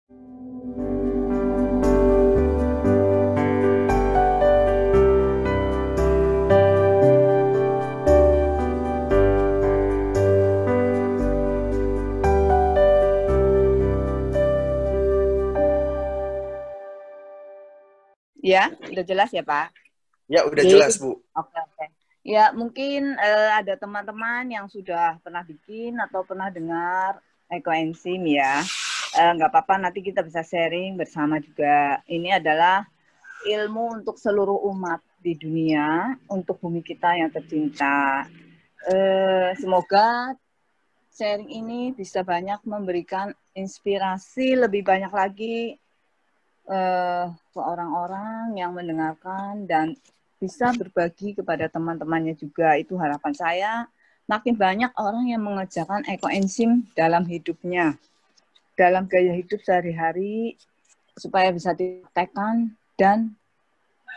Ya, udah jelas ya Pak? Ya, udah jelas Bu. Oke. Ya, mungkin ada teman-teman yang sudah pernah bikin atau pernah dengar ekoenzim ya. Nggak apa-apa, nanti kita bisa sharing bersama juga. Ini adalah ilmu untuk seluruh umat di dunia, untuk bumi kita yang tercinta. Semoga sharing ini bisa banyak memberikan inspirasi lebih banyak lagi ke orang-orang yang mendengarkan dan bisa berbagi kepada teman-temannya juga. Itu harapan saya. Makin banyak orang yang mengerjakan ekoenzim dalam hidupnya, dalam gaya hidup sehari-hari, supaya bisa dipraktekkan dan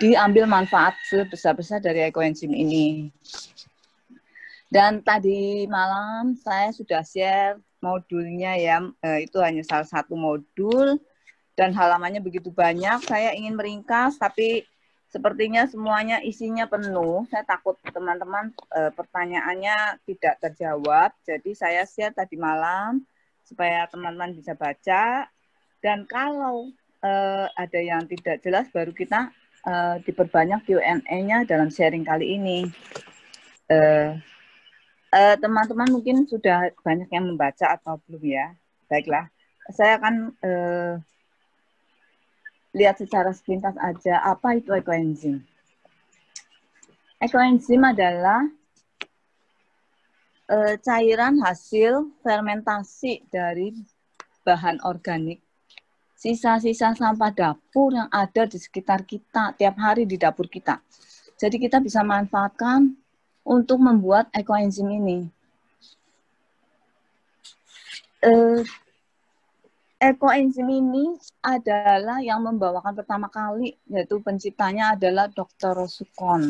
diambil manfaat sebesar-besar dari ekoenzim ini. Dan tadi malam saya sudah share modulnya ya, itu hanya salah satu modul. Dan halamannya begitu banyak, saya ingin meringkas, tapi sepertinya semuanya isinya penuh. Saya takut teman-teman pertanyaannya tidak terjawab, jadi saya share tadi malam supaya teman-teman bisa baca. Dan kalau ada yang tidak jelas, baru kita diperbanyak Q&A-nya dalam sharing kali ini. Teman-teman mungkin sudah banyak yang membaca atau belum ya? Baiklah, saya akan lihat secara sepintas aja apa itu ekoenzim. Ekoenzim adalah cairan hasil fermentasi dari bahan organik, sisa-sisa sampah dapur yang ada di sekitar kita tiap hari di dapur kita. Jadi kita bisa manfaatkan untuk membuat ekoenzim ini. Ekoenzim ini adalah yang membawakan pertama kali, yaitu penciptanya adalah Dr. Sukon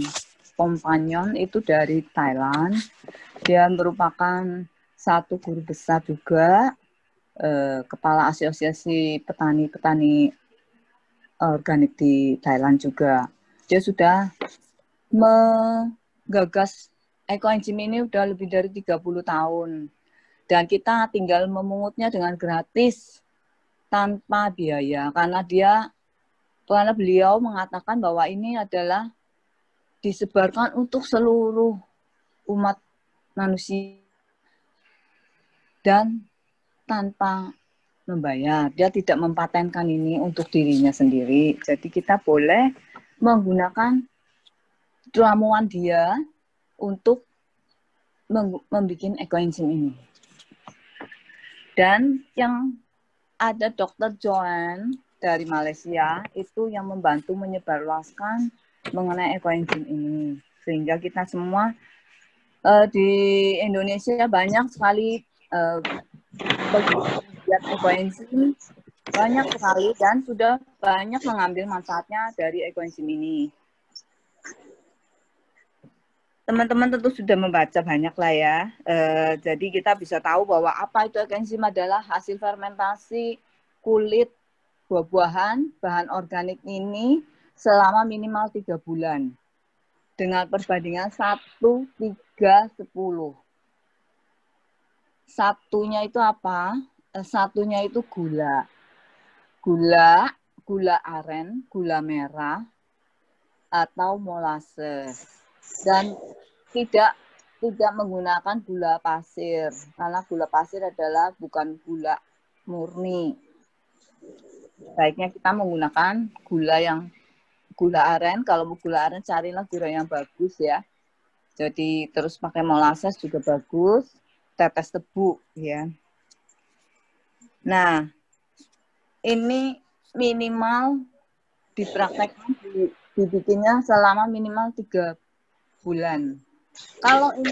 Kompanyon, itu dari Thailand. Dia merupakan satu guru besar juga, kepala asosiasi petani-petani organik di Thailand juga. Dia sudah menggagas ekoenzim ini sudah lebih dari 30 tahun. Dan kita tinggal memungutnya dengan gratis, tanpa biaya, karena beliau mengatakan bahwa ini adalah disebarkan untuk seluruh umat manusia dan tanpa membayar. Dia tidak mempatenkan ini untuk dirinya sendiri. Jadi kita boleh menggunakan ramuan dia untuk membuat ekoenzim ini. Dan yang ada Dr. Joan dari Malaysia itu yang membantu menyebarluaskan mengenai ekoenzim ini, sehingga kita semua di Indonesia banyak sekali pegiat ekoenzim, banyak sekali, dan sudah banyak mengambil manfaatnya dari ekoenzim ini. Teman-teman tentu sudah membaca banyak lah ya. Jadi kita bisa tahu bahwa apa itu ekoenzim adalah hasil fermentasi kulit buah-buahan, bahan organik ini selama minimal 3 bulan. Dengan perbandingan 1, 3, 10. Satunya itu apa? Satunya itu gula. Gula aren, gula merah, atau molasses. Dan tidak menggunakan gula pasir, karena gula pasir adalah bukan gula murni. Baiknya kita menggunakan gula aren. Kalau gula aren carilah gula yang bagus ya. Jadi terus pakai molasses juga bagus, tetes tebu ya. Nah, ini minimal dipraktekkan dibikinnya selama minimal 3 bulan. Kalau ini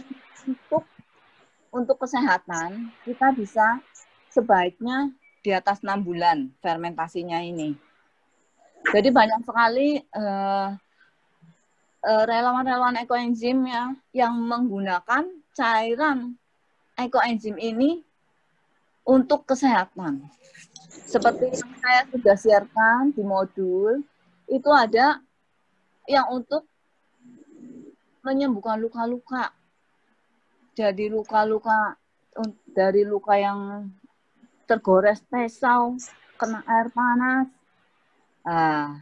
untuk kesehatan, kita bisa sebaiknya di atas 6 bulan fermentasinya ini. Jadi banyak sekali relawan-relawan ekoenzim yang menggunakan cairan ekoenzim ini untuk kesehatan. Seperti yang saya sudah siarkan di modul, itu ada yang untuk menyembuhkan luka-luka. Jadi luka-luka dari luka yang tergores pisau, kena air panas. Nah,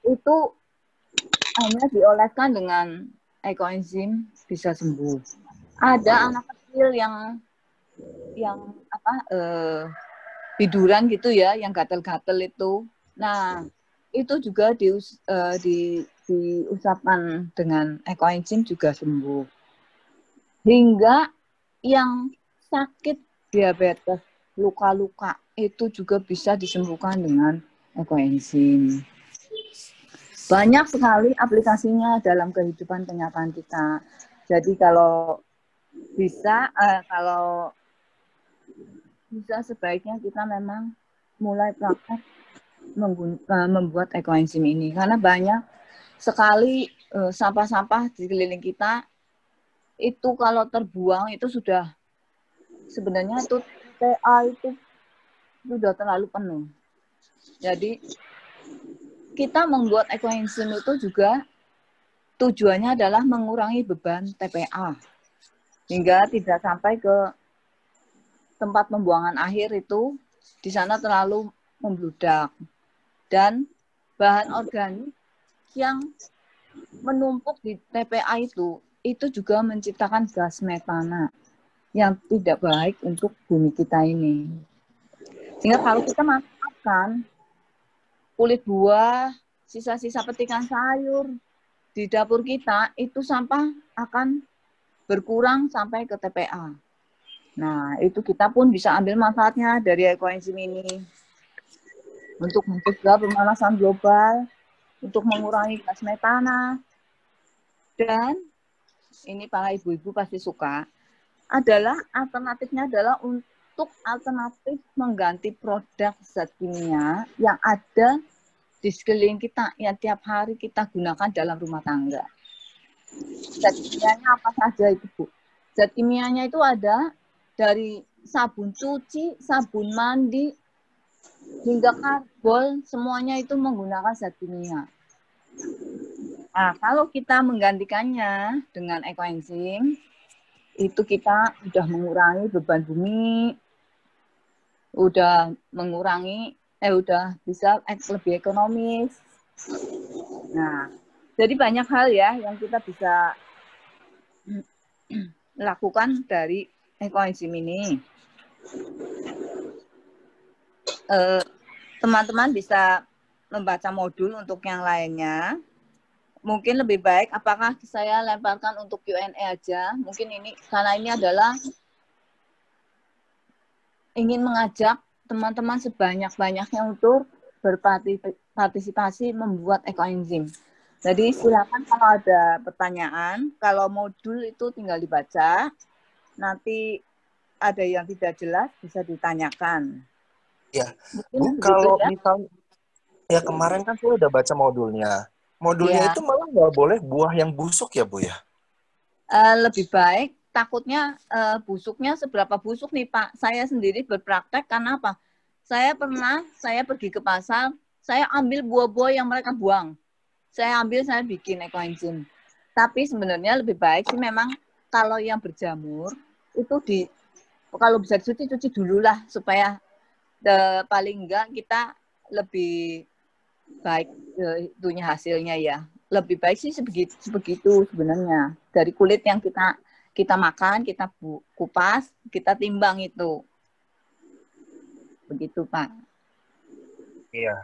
itu hanya dioleskan dengan ekoenzim bisa sembuh. Ada anak kecil yang biduran gitu ya, yang gatel-gatel itu. Nah, itu juga diusapkan dengan ekoenzim juga sembuh. Hingga yang sakit diabetes, luka-luka, itu juga bisa disembuhkan dengan ekoenzim. Banyak sekali aplikasinya dalam kehidupan kenyataan kita. Jadi kalau bisa sebaiknya kita memang mulai praktek membuat ekoenzim ini, karena banyak sekali sampah-sampah di sekeliling kita itu kalau terbuang itu sudah sebenarnya itu TPA itu sudah terlalu penuh. Jadi kita membuat ekoenzim itu juga tujuannya adalah mengurangi beban TPA hingga tidak sampai ke tempat pembuangan akhir itu di sana terlalu membludak, dan bahan organik yang menumpuk di TPA itu juga menciptakan gas metana yang tidak baik untuk bumi kita ini. Sehingga kalau kita makan kulit buah, sisa-sisa petikan sayur di dapur kita, itu sampah akan berkurang sampai ke TPA. Nah, itu kita pun bisa ambil manfaatnya dari ekoenzim ini untuk mencegah pemanasan global, untuk mengurangi gas metana, dan ini para ibu-ibu pasti suka, adalah alternatifnya adalah untuk alternatif mengganti produk zat kimia yang ada di sekeliling kita yang tiap hari kita gunakan dalam rumah tangga. Zat kimianya apa saja itu, Bu? Zat kimianya itu ada dari sabun cuci, sabun mandi, hingga karbol, semuanya itu menggunakan zat kimia. Nah, kalau kita menggantikannya dengan ekoenzim, itu kita sudah mengurangi beban bumi, udah bisa lebih ekonomis. Nah, jadi banyak hal ya yang kita bisa lakukan dari ekoenzim ini. Teman-teman bisa membaca modul untuk yang lainnya. Mungkin lebih baik apakah saya lemparkan untuk Q&A aja. Mungkin ini karena ini adalah ingin mengajak teman-teman sebanyak-banyaknya untuk berpartisipasi membuat ekoenzim. Jadi silakan kalau ada pertanyaan, kalau modul itu tinggal dibaca, nanti ada yang tidak jelas bisa ditanyakan. Ya, Mungkin Bu, kalau ya. misalnya, ya kemarin kan saya udah baca modulnya. Modulnya itu malah nggak boleh buah yang busuk ya, Bu ya? Lebih baik, takutnya busuknya seberapa busuk nih Pak. Saya sendiri berpraktek karena apa? Saya pergi ke pasar, saya ambil buah-buah yang mereka buang. Saya bikin ekoenzim. Tapi sebenarnya lebih baik sih memang kalau yang berjamur itu kalau bisa cuci dulu lah supaya paling enggak kita lebih baik itunya hasilnya ya. Lebih baik sih sebegitu sebenarnya. Dari kulit yang kita makan, kita kupas, kita timbang itu. Begitu, Pak. Iya.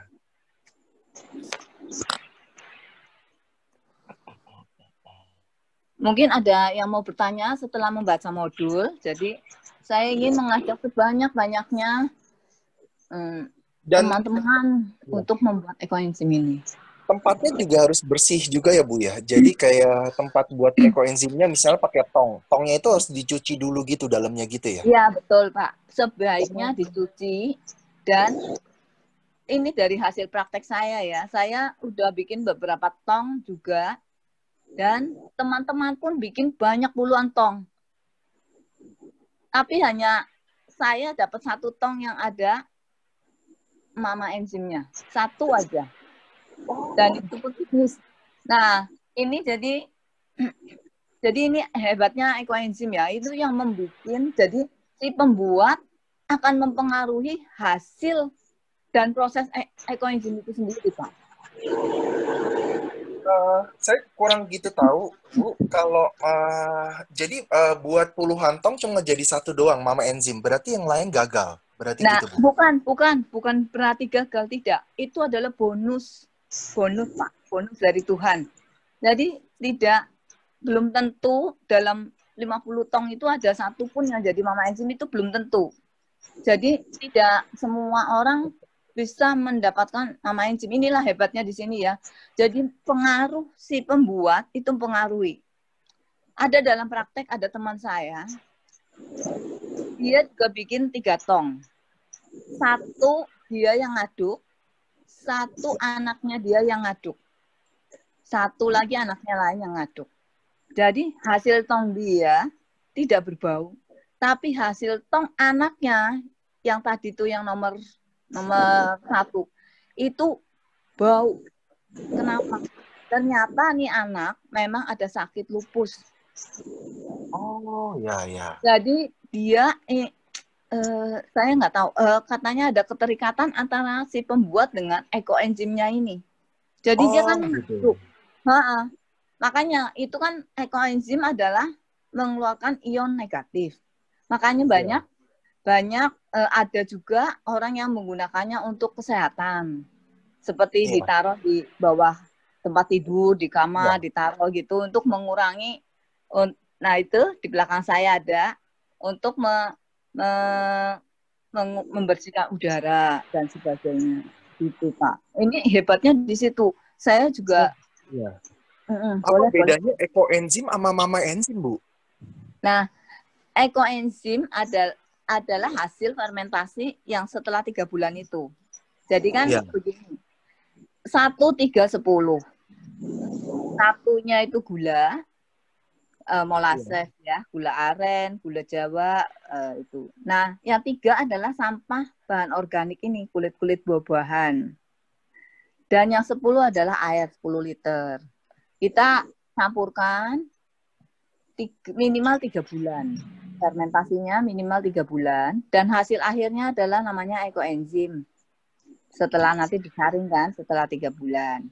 Mungkin ada yang mau bertanya setelah membaca modul. Jadi saya ingin mengajak sebanyak-banyaknya teman-teman untuk membuat ekoenzim ini. Tempatnya juga harus bersih juga ya, Bu ya. Jadi kayak tempat buat ekoenzimnya misalnya pakai tong. Tongnya itu harus dicuci dulu gitu dalamnya gitu ya? Iya, betul, Pak. Sebaiknya dicuci, dan ini dari hasil praktek saya ya. Saya udah bikin beberapa tong juga, dan teman-teman pun bikin banyak puluhan tong. Tapi hanya saya dapat 1 tong yang ada mama enzimnya. 1 aja. Dan itu pun tipis. Nah, ini jadi ini hebatnya ekoenzim ya. Itu yang membuat, jadi si pembuat akan mempengaruhi hasil dan proses ekoenzim itu sendiri, Pak. Saya kurang gitu tahu, Bu. Kalau jadi buat puluhan tong cuma jadi 1 doang mama enzim. Berarti yang lain gagal. Berarti Nah, gitu, Bu. bukan berarti gagal, tidak. Itu adalah bonus, Pak, bonus dari Tuhan. Jadi belum tentu dalam 50 tong itu ada 1 pun yang jadi mama enzim, itu belum tentu. Jadi tidak semua orang bisa mendapatkan mama enzim. Inilah hebatnya di sini ya. Jadi pengaruh si pembuat itu mempengaruhi. Ada dalam praktek, ada teman saya, dia juga bikin 3 tong. 1 dia yang ngaduk, 1 anaknya dia yang ngaduk. 1 lagi anaknya lain yang ngaduk. Jadi hasil tong dia tidak berbau, tapi hasil tong anaknya yang tadi itu yang nomor 1 itu bau. Kenapa? Ternyata nih anak memang ada sakit lupus. Oh, ya. Jadi dia saya nggak tahu, katanya ada keterikatan antara si pembuat dengan ekoenzimnya ini. Jadi dia kan gitu. Makanya itu kan ekoenzim adalah mengeluarkan ion negatif. Makanya banyak ada juga orang yang menggunakannya untuk kesehatan. Seperti ditaruh di bawah tempat tidur, di kamar, ditaruh gitu untuk mengurangi. Nah itu di belakang saya ada untuk membersihkan udara dan sebagainya. Gitu, Pak. Ini hebatnya di situ. Saya juga Apa bedanya ekoenzim sama mama enzim, Bu? Nah, ekoenzim adalah hasil fermentasi yang setelah 3 bulan itu. Jadi kan begini, 1, 3, 10. 1-nya itu gula, molasses ya, gula aren, gula Jawa, itu. Nah, yang 3 adalah sampah bahan organik ini, kulit-kulit buah-buahan. Dan yang 10 adalah air 10 liter. Kita campurkan minimal 3 bulan. Fermentasinya minimal 3 bulan. Dan hasil akhirnya adalah namanya ekoenzim. Setelah nanti disaringkan setelah 3 bulan.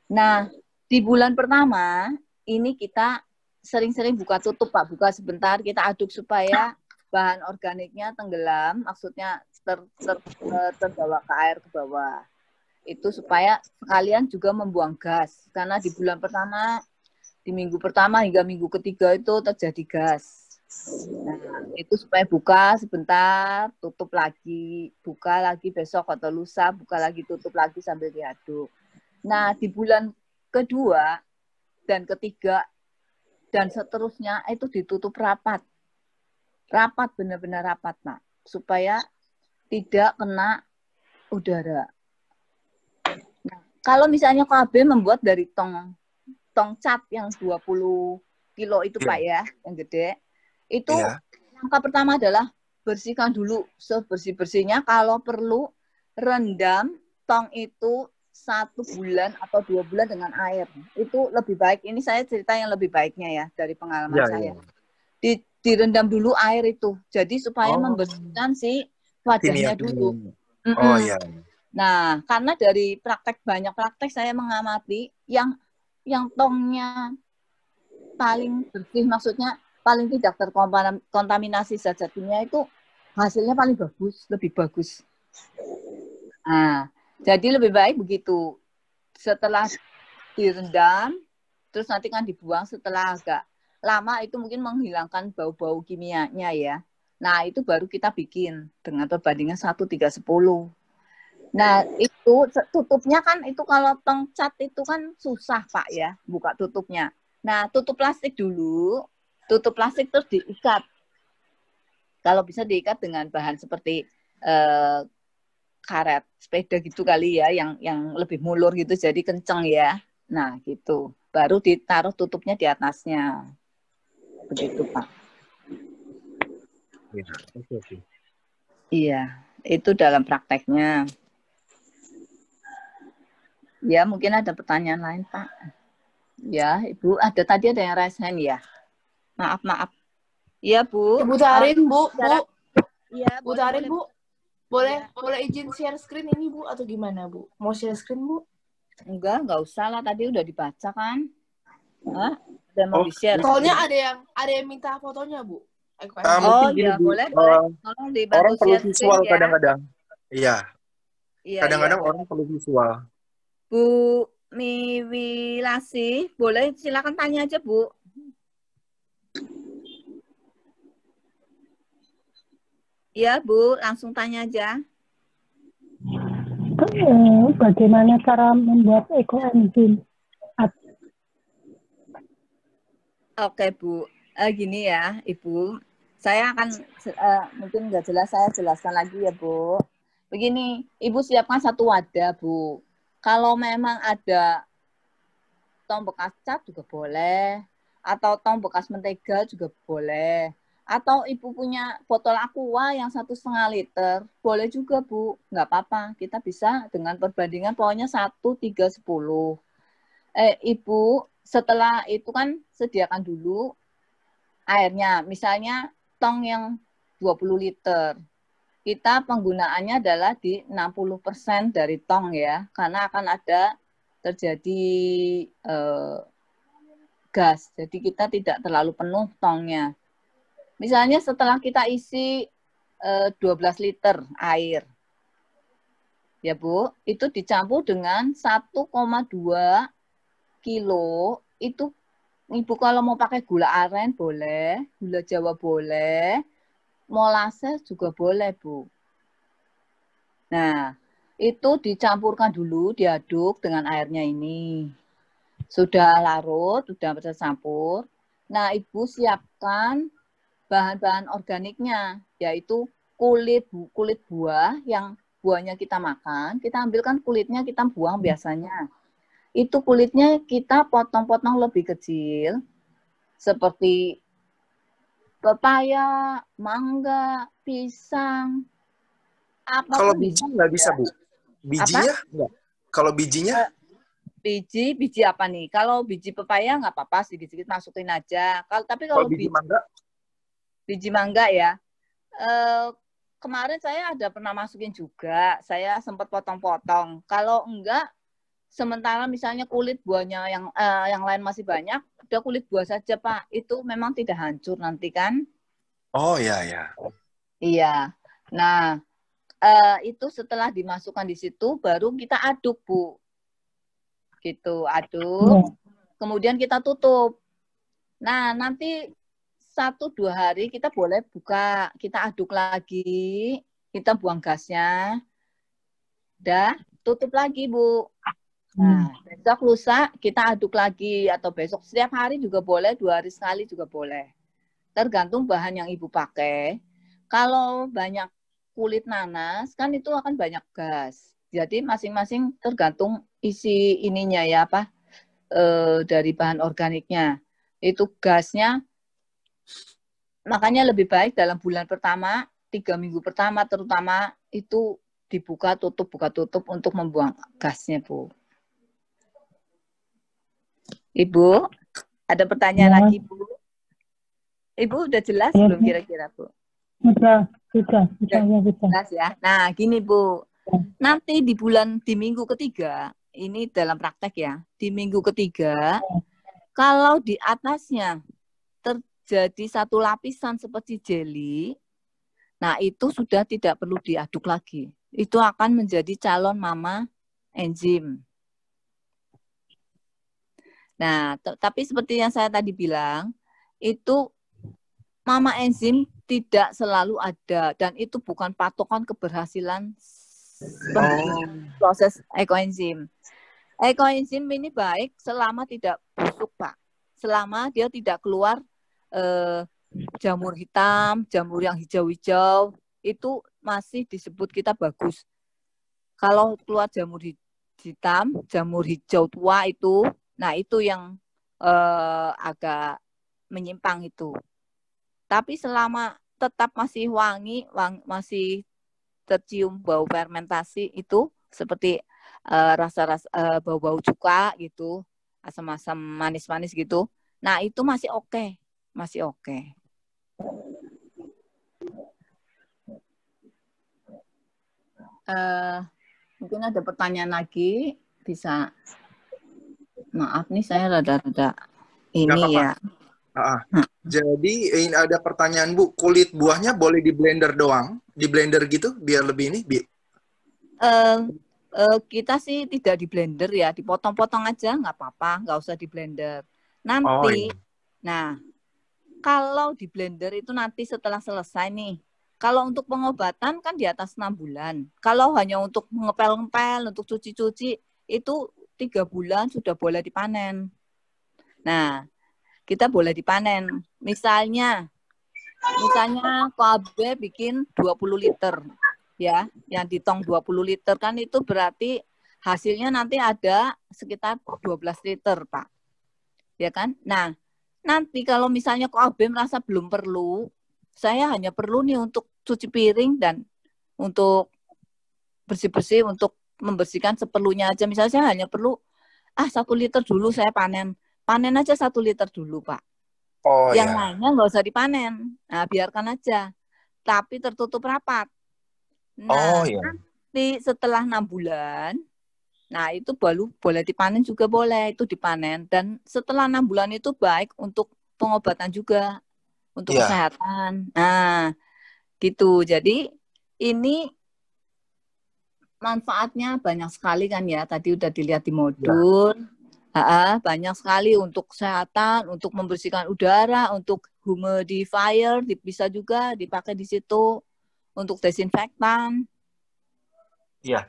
Nah, di bulan pertama, ini kita sering-sering buka tutup, Pak. Buka sebentar, kita aduk supaya bahan organiknya tenggelam. Maksudnya terbawa ke air ke bawah. Itu supaya sekalian juga membuang gas. Karena di bulan pertama, di minggu pertama hingga minggu ketiga itu terjadi gas. Nah, itu supaya buka sebentar, tutup lagi, buka lagi besok atau lusa, buka lagi, tutup lagi sambil diaduk. Nah, di bulan kedua dan ketiga dan seterusnya itu ditutup rapat. Rapat, benar-benar rapat, Pak. Supaya tidak kena udara. Nah, kalau misalnya KB membuat dari tong cat yang 20 kilo itu Pak ya, yang gede. Itu langkah pertama adalah bersihkan dulu sebersih-bersihnya. Kalau perlu rendam tong itu 1 bulan atau 2 bulan dengan air. Itu lebih baik. Ini saya cerita yang lebih baiknya ya dari pengalaman saya. Direndam dulu air itu. Jadi supaya membersihkan si wadahnya dulu. Nah, karena dari banyak praktek saya mengamati yang tongnya paling bersih, maksudnya paling tidak terkontaminasi zat kimia itu hasilnya paling bagus, lebih bagus. Nah, jadi lebih baik begitu. Setelah direndam, terus nanti kan dibuang setelah agak lama itu mungkin menghilangkan bau-bau kimianya ya. Nah, itu baru kita bikin dengan perbandingan 1:3:10. Nah, itu tutupnya kan itu kalau tong cat itu kan susah, Pak ya, buka tutupnya. Nah, tutup plastik dulu, tutup plastik terus diikat. Kalau bisa diikat dengan bahan seperti karet sepeda gitu kali ya, yang lebih mulur gitu, jadi kenceng ya. Nah, gitu. Baru ditaruh tutupnya di atasnya. Begitu, Pak. Oke. Iya, itu dalam prakteknya. Ya, mungkin ada pertanyaan lain, Pak. Ya, Ibu, tadi ada yang raise hand ya. Maaf. Iya, Bu. Ibu Tarin, Bu. Iya, Bu boleh, Tarin, boleh. Bu. Boleh, Ya. boleh izin share screen ini, Bu, atau gimana, Bu? Mau share screen, Bu? Enggak usah lah. Tadi udah dibaca kan. Hah? Ada mau di-share. Soalnya ada yang minta fotonya, Bu. Oh, Mungkin gini, ya, Bu. boleh. Tolong dibantu Orang perlu share screen visual ya. kadang-kadang. Iya. Iya, Kadang-kadang iya. orang perlu visual. Bu Miwilasi, boleh silakan tanya aja, Bu. Iya, Bu, langsung tanya aja. Bagaimana cara membuat ekoenzim? Oke, Bu. Gini ya, Ibu. Saya akan mungkin nggak jelas, saya jelaskan lagi ya, Bu. Begini, Ibu siapkan satu wadah, Bu. Kalau memang ada tong bekas cat juga boleh, atau tong bekas mentega juga boleh, atau Ibu punya botol aqua yang 1,5 liter, boleh juga, Bu. Nggak apa-apa, kita bisa dengan perbandingan pokoknya 1:3:10. Ibu, setelah itu kan sediakan dulu airnya. Misalnya tong yang 20 liter. Kita penggunaannya adalah di 60% dari tong ya. Karena akan ada terjadi gas. Jadi kita tidak terlalu penuh tongnya. Misalnya setelah kita isi 12 liter air. Ya Bu, itu dicampur dengan 1,2 kilo itu Ibu kalau mau pakai gula aren boleh, gula Jawa boleh, molasses juga boleh, Bu. Nah, itu dicampurkan dulu, diaduk dengan airnya ini. Sudah larut, sudah bercampur. Nah, Ibu siapkan bahan-bahan organiknya, yaitu kulit buah yang buahnya kita makan, kita ambilkan kulitnya, kita buang biasanya. Itu kulitnya kita potong-potong lebih kecil, seperti pepaya, mangga, pisang, apapun. Kalau biji nggak bisa, Bu? Bijinya nggak? Kalau bijinya? Biji apa nih? Kalau biji pepaya nggak apa-apa, sedikit-sedikit masukin aja. Kalau biji mangga? Biji mangga ya. Kemarin saya ada pernah masukin juga, saya sempat potong-potong. Kalau enggak, sementara misalnya kulit buahnya yang lain masih banyak, udah kulit buah saja, Pak. Itu memang tidak hancur nanti kan? Oh ya. Iya. Nah, itu setelah dimasukkan di situ, baru kita aduk, Bu. Gitu, aduk. Kemudian kita tutup. Nah, nanti 1-2 hari kita boleh buka, kita aduk lagi, kita buang gasnya. Udah, tutup lagi, Bu. Nah, besok lusa kita aduk lagi atau besok setiap hari juga boleh, 2 hari sekali juga boleh. Tergantung bahan yang Ibu pakai. Kalau banyak kulit nanas kan itu akan banyak gas. Jadi masing-masing tergantung isi ininya ya dari bahan organiknya. Itu gasnya makanya lebih baik dalam bulan pertama, 3 minggu pertama terutama itu dibuka tutup untuk membuang gasnya, Bu. Ibu, ada pertanyaan lagi, Bu? Ibu udah jelas belum kira-kira, Bu? Sudah. Jelas ya. Nah, gini, Bu. Nanti di minggu ketiga, ini dalam praktek ya, di minggu ketiga, kalau di atasnya terjadi satu lapisan seperti jeli, nah itu sudah tidak perlu diaduk lagi. Itu akan menjadi calon mama enzim. Nah, tapi seperti yang saya tadi bilang, itu mama enzim tidak selalu ada dan itu bukan patokan keberhasilan proses ekoenzim. Ekoenzim ini baik selama tidak busuk, Pak. Selama dia tidak keluar jamur hitam, jamur yang hijau-hijau, itu masih disebut kita bagus. Kalau keluar jamur hitam, jamur hijau tua itu, nah itu yang agak menyimpang itu. Tapi selama tetap masih wangi, masih tercium bau fermentasi itu seperti rasa-rasa bau-bau cuka gitu, asam-asam manis-manis gitu. Nah, itu masih oke. Masih oke. Mungkin ada pertanyaan lagi, bisa. Maaf nih, saya rada-rada Nggak ini apa-apa. ya. Jadi ini ada pertanyaan Bu, kulit buahnya boleh di blender doang? Di blender gitu biar lebih ini? Kita sih tidak di blender ya, dipotong-potong aja nggak apa-apa, nggak usah di blender. Oh, Nanti, iya. nah kalau di blender itu nanti setelah selesai nih. Kalau untuk pengobatan kan di atas 6 bulan. Kalau hanya untuk ngepel-ngepel, untuk cuci-cuci, itu 3 bulan sudah boleh dipanen. Nah, kita boleh dipanen. Misalnya KB bikin 20 liter. Ya, yang di tong 20 liter kan itu berarti hasilnya nanti ada sekitar 12 liter, Pak. Ya kan? Nah, nanti kalau misalnya KB merasa belum perlu, saya hanya perlu nih untuk cuci piring dan untuk bersih-bersih, untuk membersihkan seperlunya aja. Misalnya saya hanya perlu 1 liter dulu saya panen. Panen aja 1 liter dulu, Pak. Oh, Yang ya. lainnya nggak usah dipanen. Nah, biarkan aja. Tapi tertutup rapat. Oh, Nah, ya. nanti setelah 6 bulan, nah itu baru boleh dipanen juga boleh, itu dipanen. Dan setelah 6 bulan itu baik untuk pengobatan juga, untuk Iya. kesehatan. Nah, gitu. Jadi ini manfaatnya banyak sekali kan ya. Tadi udah dilihat di modul. Banyak sekali untuk kesehatan, untuk membersihkan udara, untuk humidifier bisa juga dipakai di situ, untuk desinfektan. Iya.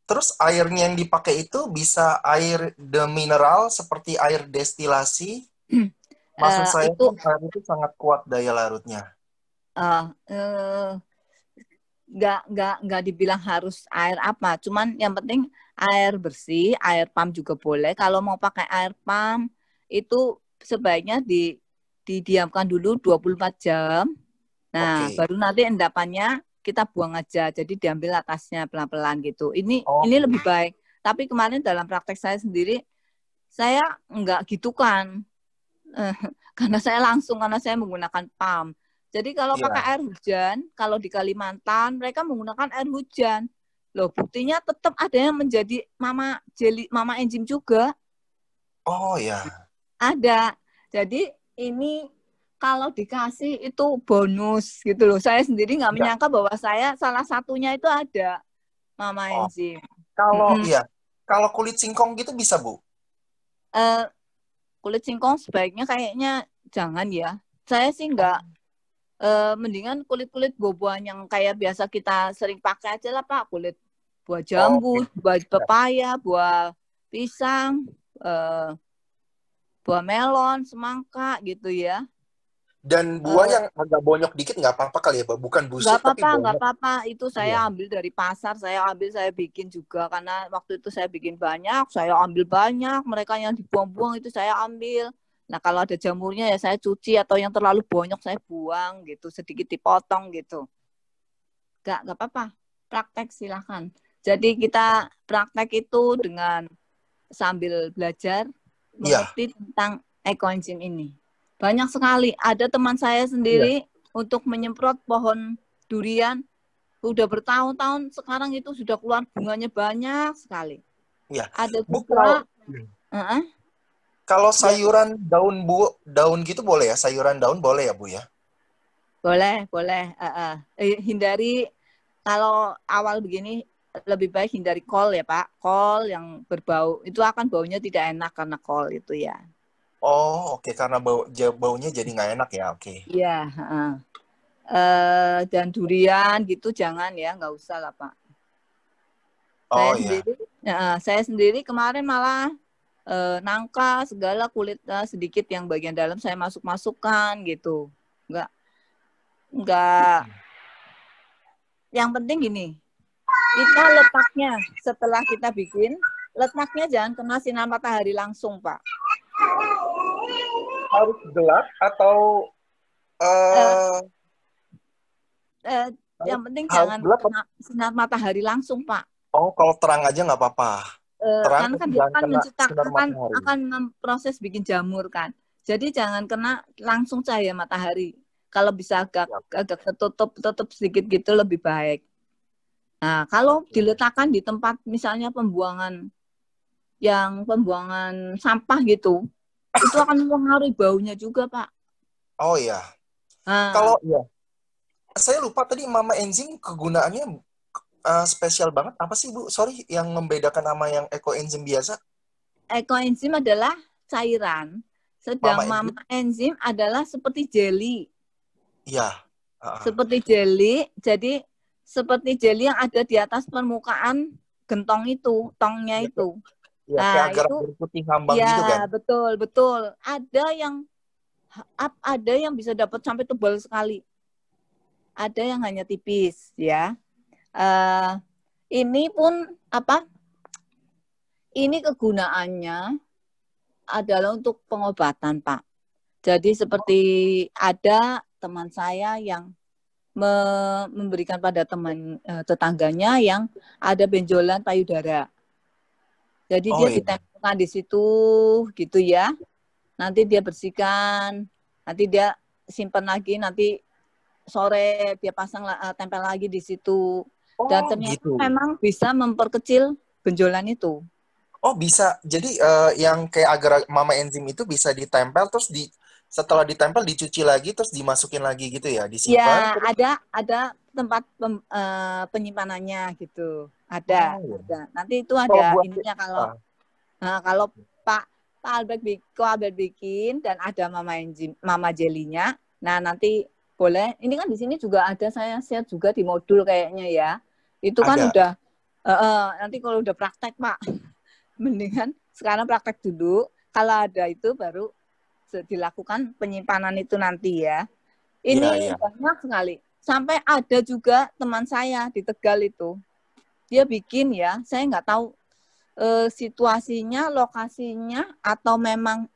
Terus airnya yang dipakai itu bisa air demineral seperti air destilasi. Maksud saya Itu kan air itu sangat kuat daya larutnya. nggak dibilang harus air apa, cuman yang penting air bersih, air pump juga boleh. Kalau mau pakai air pump itu sebaiknya didiamkan dulu 24 jam. Nah, Oke. baru nanti endapannya kita buang aja. Jadi diambil atasnya pelan-pelan gitu. Ini Oh, lebih baik. Tapi kemarin dalam praktek saya sendiri, saya nggak gitu kan. Karena saya menggunakan pump. Jadi kalau pakai iya. air hujan, kalau di Kalimantan mereka menggunakan air hujan. Loh, buktinya tetap ada yang menjadi mama enzim juga. Oh, ya. Ada. Jadi ini kalau dikasih itu bonus gitu loh. Saya sendiri nggak Iya. menyangka bahwa saya salah satunya itu ada mama Oh, enzim. kalau iya, kalau kulit singkong gitu bisa, Bu? Kulit singkong sebaiknya kayaknya jangan ya. Saya sih nggak. Mendingan kulit-kulit buah-buahan yang kayak biasa kita sering pakai aja lah, Pak. Kulit buah jambu, Oke. buah pepaya, buah pisang, buah melon, semangka gitu ya. Dan buah yang agak bonyok dikit nggak apa-apa kali ya, Bu? Bukan busuk tapi Nggak bonyok. apa-apa. Itu Iya. saya ambil dari pasar, saya bikin juga. Karena waktu itu saya bikin banyak, saya ambil banyak. Mereka yang dibuang-buang itu saya ambil. Nah, kalau ada jamurnya ya saya cuci, atau yang terlalu bonyok saya buang gitu, sedikit dipotong gitu. Nggak apa-apa. Praktek silahkan. Jadi kita praktek itu dengan sambil belajar Iya. mengerti tentang ekoenzim ini. Banyak sekali. Ada teman saya Iya. sendiri untuk menyemprot pohon durian, udah bertahun-tahun, sekarang itu sudah keluar bunganya banyak sekali. Iya. Ada Bu, juga. kalau sayuran daun, Bu, daun gitu boleh ya? Sayuran daun boleh ya, Bu ya? Boleh. Hindari, kalau awal begini lebih baik hindari kol ya, Pak. Kol yang berbau itu akan baunya tidak enak karena kol itu ya. Oh, oke. Karena baunya jadi nggak enak ya, oke. Iya. Dan durian gitu jangan ya, nggak usah lah, Pak. Oh, iya. Saya sendiri kemarin malah nangka segala kulitnya sedikit yang bagian dalam saya masukkan gitu. Enggak. Yang penting gini, kita letaknya setelah kita bikin, letaknya jangan kena sinar matahari langsung, Pak. Harus gelap atau yang penting Harus jangan gelap. kena sinar matahari langsung, Pak. Oh, kalau terang aja nggak apa-apa. Terang Karena tapi kan dia jangan akan kena sinar menciptakan matahari. akan memproses bikin jamur kan. Jadi jangan kena langsung cahaya matahari. Kalau bisa agak tutup sedikit gitu lebih baik. Nah, kalau diletakkan di tempat misalnya pembuangan sampah gitu, itu akan mempengaruhi baunya juga, Pak. Oh iya. Nah, Kalau ya, saya lupa tadi mama enzim kegunaannya spesial banget. Apa sih Bu? Sorry, yang membedakan sama yang ekoenzim biasa? ekoenzim adalah cairan, sedang Mama mama enzim adalah seperti jelly. Iya. Seperti jelly, jadi seperti jelly yang ada di atas permukaan gentong itu, tongnya itu. Ya, kayak Nah, agar itu berputih ngambang ya gitu kan? betul. Ada yang bisa dapat sampai tebal sekali. Ada yang hanya tipis, ya. Ini pun ini kegunaannya adalah untuk pengobatan, Pak. Jadi seperti ada teman saya yang memberikan pada teman tetangganya yang ada benjolan payudara. Jadi dia iya. ditempelkan di situ gitu ya. Nanti dia bersihkan, nanti dia simpan lagi, nanti sore dia tempel lagi di situ. Dan ternyata gitu. memang bisa memperkecil benjolan itu. Oh, bisa. Jadi yang kayak agar mama enzim itu bisa ditempel terus setelah ditempel dicuci lagi terus dimasukin lagi gitu ya, disimpan. Ya, ada tempat penyimpanannya gitu. Iya. Ada. Nanti itu Kalau ada buat ininya kalau Pak Albert bikin dan ada mama jelinya. Nah, nanti boleh. Ini kan di sini juga ada, saya share juga di modul kayaknya ya. Itu kan ada. udah nanti kalau udah praktek, Pak. Mendingan sekarang praktek dulu. Kalau ada itu baru dilakukan penyimpanan itu nanti ya. Ini banyak sekali. Sampai ada juga teman saya di Tegal itu. Dia bikin ya, saya nggak tahu situasinya, lokasinya, atau memang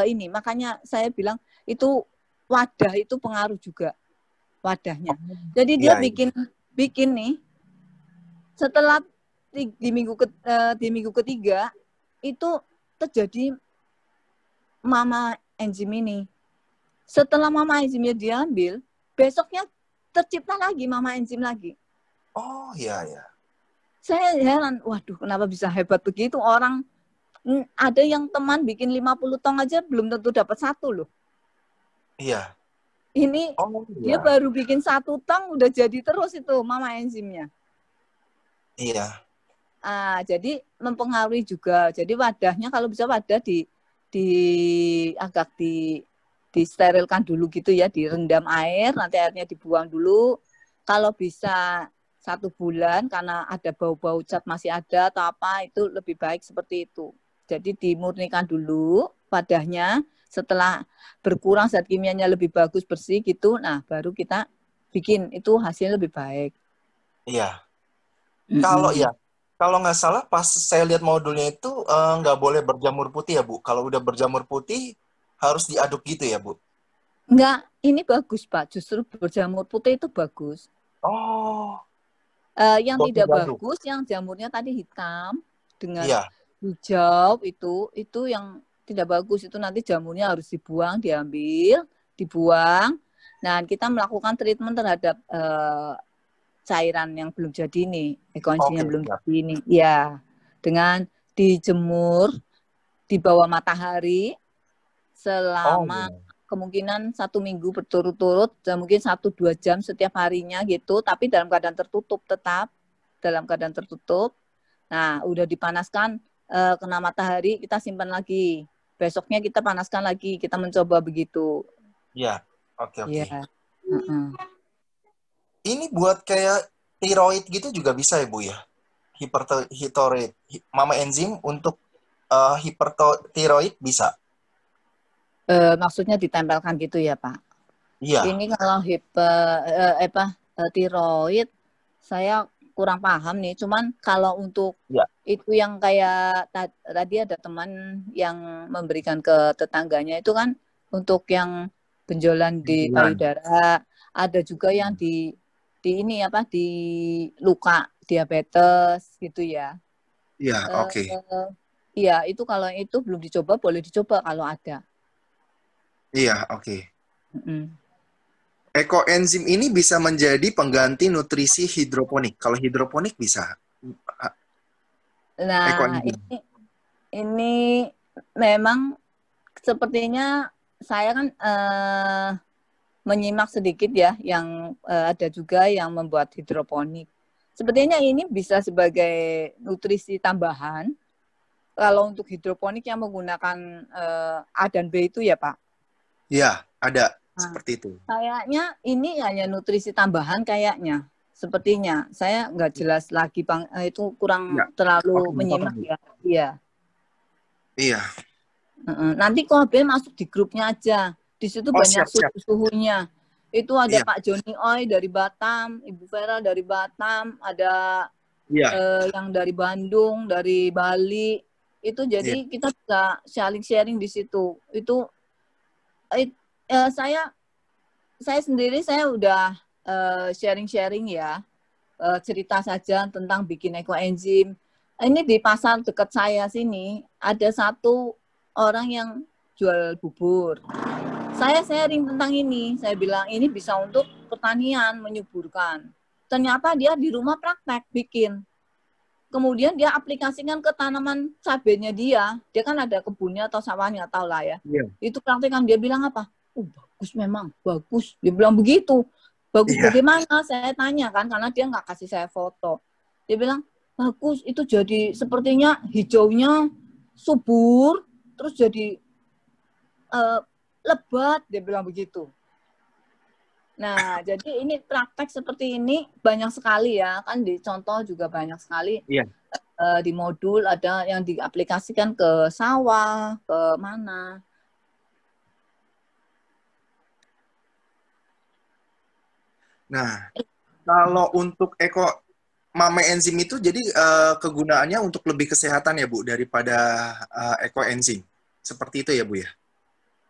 ini. Makanya saya bilang itu wadah itu pengaruh juga. Wadahnya. Jadi dia bikin nih, setelah di minggu ketiga, itu terjadi mama enzim ini. Setelah mama enzimnya diambil, besoknya tercipta lagi mama enzim lagi. Oh, iya. Saya heran, waduh kenapa bisa hebat begitu orang. Ada yang teman bikin 50 tong aja belum tentu dapat 1 loh. Iya. Ini dia baru bikin 1 tong udah jadi terus itu mama enzimnya. Iya. Jadi mempengaruhi juga. Jadi wadahnya kalau bisa wadah agak disterilkan dulu gitu ya, direndam air, nanti airnya dibuang dulu. Kalau bisa 1 bulan karena ada bau-bau cat masih ada atau apa, itu lebih baik seperti itu. Jadi dimurnikan dulu wadahnya, setelah berkurang zat kimianya lebih bagus, bersih gitu, nah baru kita bikin, itu hasilnya lebih baik. Iya. Kalau nggak salah pas saya lihat modulnya itu nggak boleh berjamur putih ya Bu. Kalau udah berjamur putih harus diaduk gitu ya Bu. Enggak, ini bagus Pak. Justru berjamur putih itu bagus. Oh. Yang tidak bagus, yang jamurnya tadi hitam dengan hijau itu yang tidak bagus. Itu nanti jamurnya harus dibuang, dibuang. Nah, kita melakukan treatment terhadap cairan yang belum jadi ini, ekoenzim yang belum jadi ini. Ya, dengan dijemur di bawah matahari selama kemungkinan 1 minggu berturut-turut, dan mungkin 1-2 jam setiap harinya gitu, tapi dalam keadaan tertutup, tetap dalam keadaan tertutup. Nah, udah dipanaskan, kena matahari, kita simpan lagi. Besoknya kita panaskan lagi, kita mencoba begitu. Iya, oke. Ya. Ini buat kayak tiroid gitu juga bisa ya Bu ya? Hipertiroid. Mama enzim untuk hipertiroid bisa? Maksudnya ditempelkan gitu ya Pak? Iya. Ini kalau tiroid, saya kurang paham nih. Cuman kalau untuk itu yang kayak tadi ada teman yang memberikan ke tetangganya itu kan untuk yang benjolan di payudara, ada juga yang di ini apa di luka diabetes gitu ya. Iya, oke. Iya, itu kalau itu belum dicoba boleh dicoba kalau ada. Iya, oke. Mm-mm. Ekoenzim ini bisa menjadi pengganti nutrisi hidroponik. Kalau hidroponik bisa. Nah, Ekoenzim. ini memang sepertinya saya kan menyimak sedikit ya, yang ada juga yang membuat hidroponik. Sepertinya ini bisa sebagai nutrisi tambahan. Kalau untuk hidroponik yang menggunakan A dan B itu ya Pak. Iya, ada Nah, seperti itu. kayaknya ini hanya nutrisi tambahan kayaknya. Sepertinya saya nggak jelas lagi Bang, itu kurang Iya. terlalu Oke, nggak apa-apa, menyimak Bu. ya. Iya. Iya. Nanti Kobe masuk di grupnya aja. Di situ Oh, banyak siap-siap. suhu-suhunya. Itu ada Iya. Pak Joni Oi dari Batam, Ibu Vera dari Batam, ada Iya. yang dari Bandung, dari Bali. Itu Iya. jadi kita bisa sharing-sharing di situ. Itu saya sendiri saya udah sharing-sharing ya. Cerita saja tentang bikin ekoenzim. Ini di pasar dekat saya sini ada satu orang yang jual bubur. Saya sharing tentang ini. Saya bilang ini bisa untuk pertanian menyuburkan. Ternyata dia di rumah praktek bikin. Kemudian dia aplikasikan ke tanaman cabenya dia. Dia kan ada kebunnya atau sawahnya, tahu lah ya. Iya. Itu praktekan dia bilang apa? Bagus memang, bagus. Dia bilang begitu. Bagus Iya. bagaimana? Saya tanya kan, karena dia nggak kasih saya foto. Dia bilang, bagus, itu jadi sepertinya hijaunya subur, terus jadi lebat, dia bilang begitu. Nah, jadi ini praktek seperti ini banyak sekali ya, kan di contoh juga banyak sekali. Iya. Di modul ada yang diaplikasikan ke sawah, ke mana. Nah, kalau untuk mame enzim itu jadi kegunaannya untuk lebih kesehatan ya Bu daripada ekoenzim. Seperti itu ya Bu ya?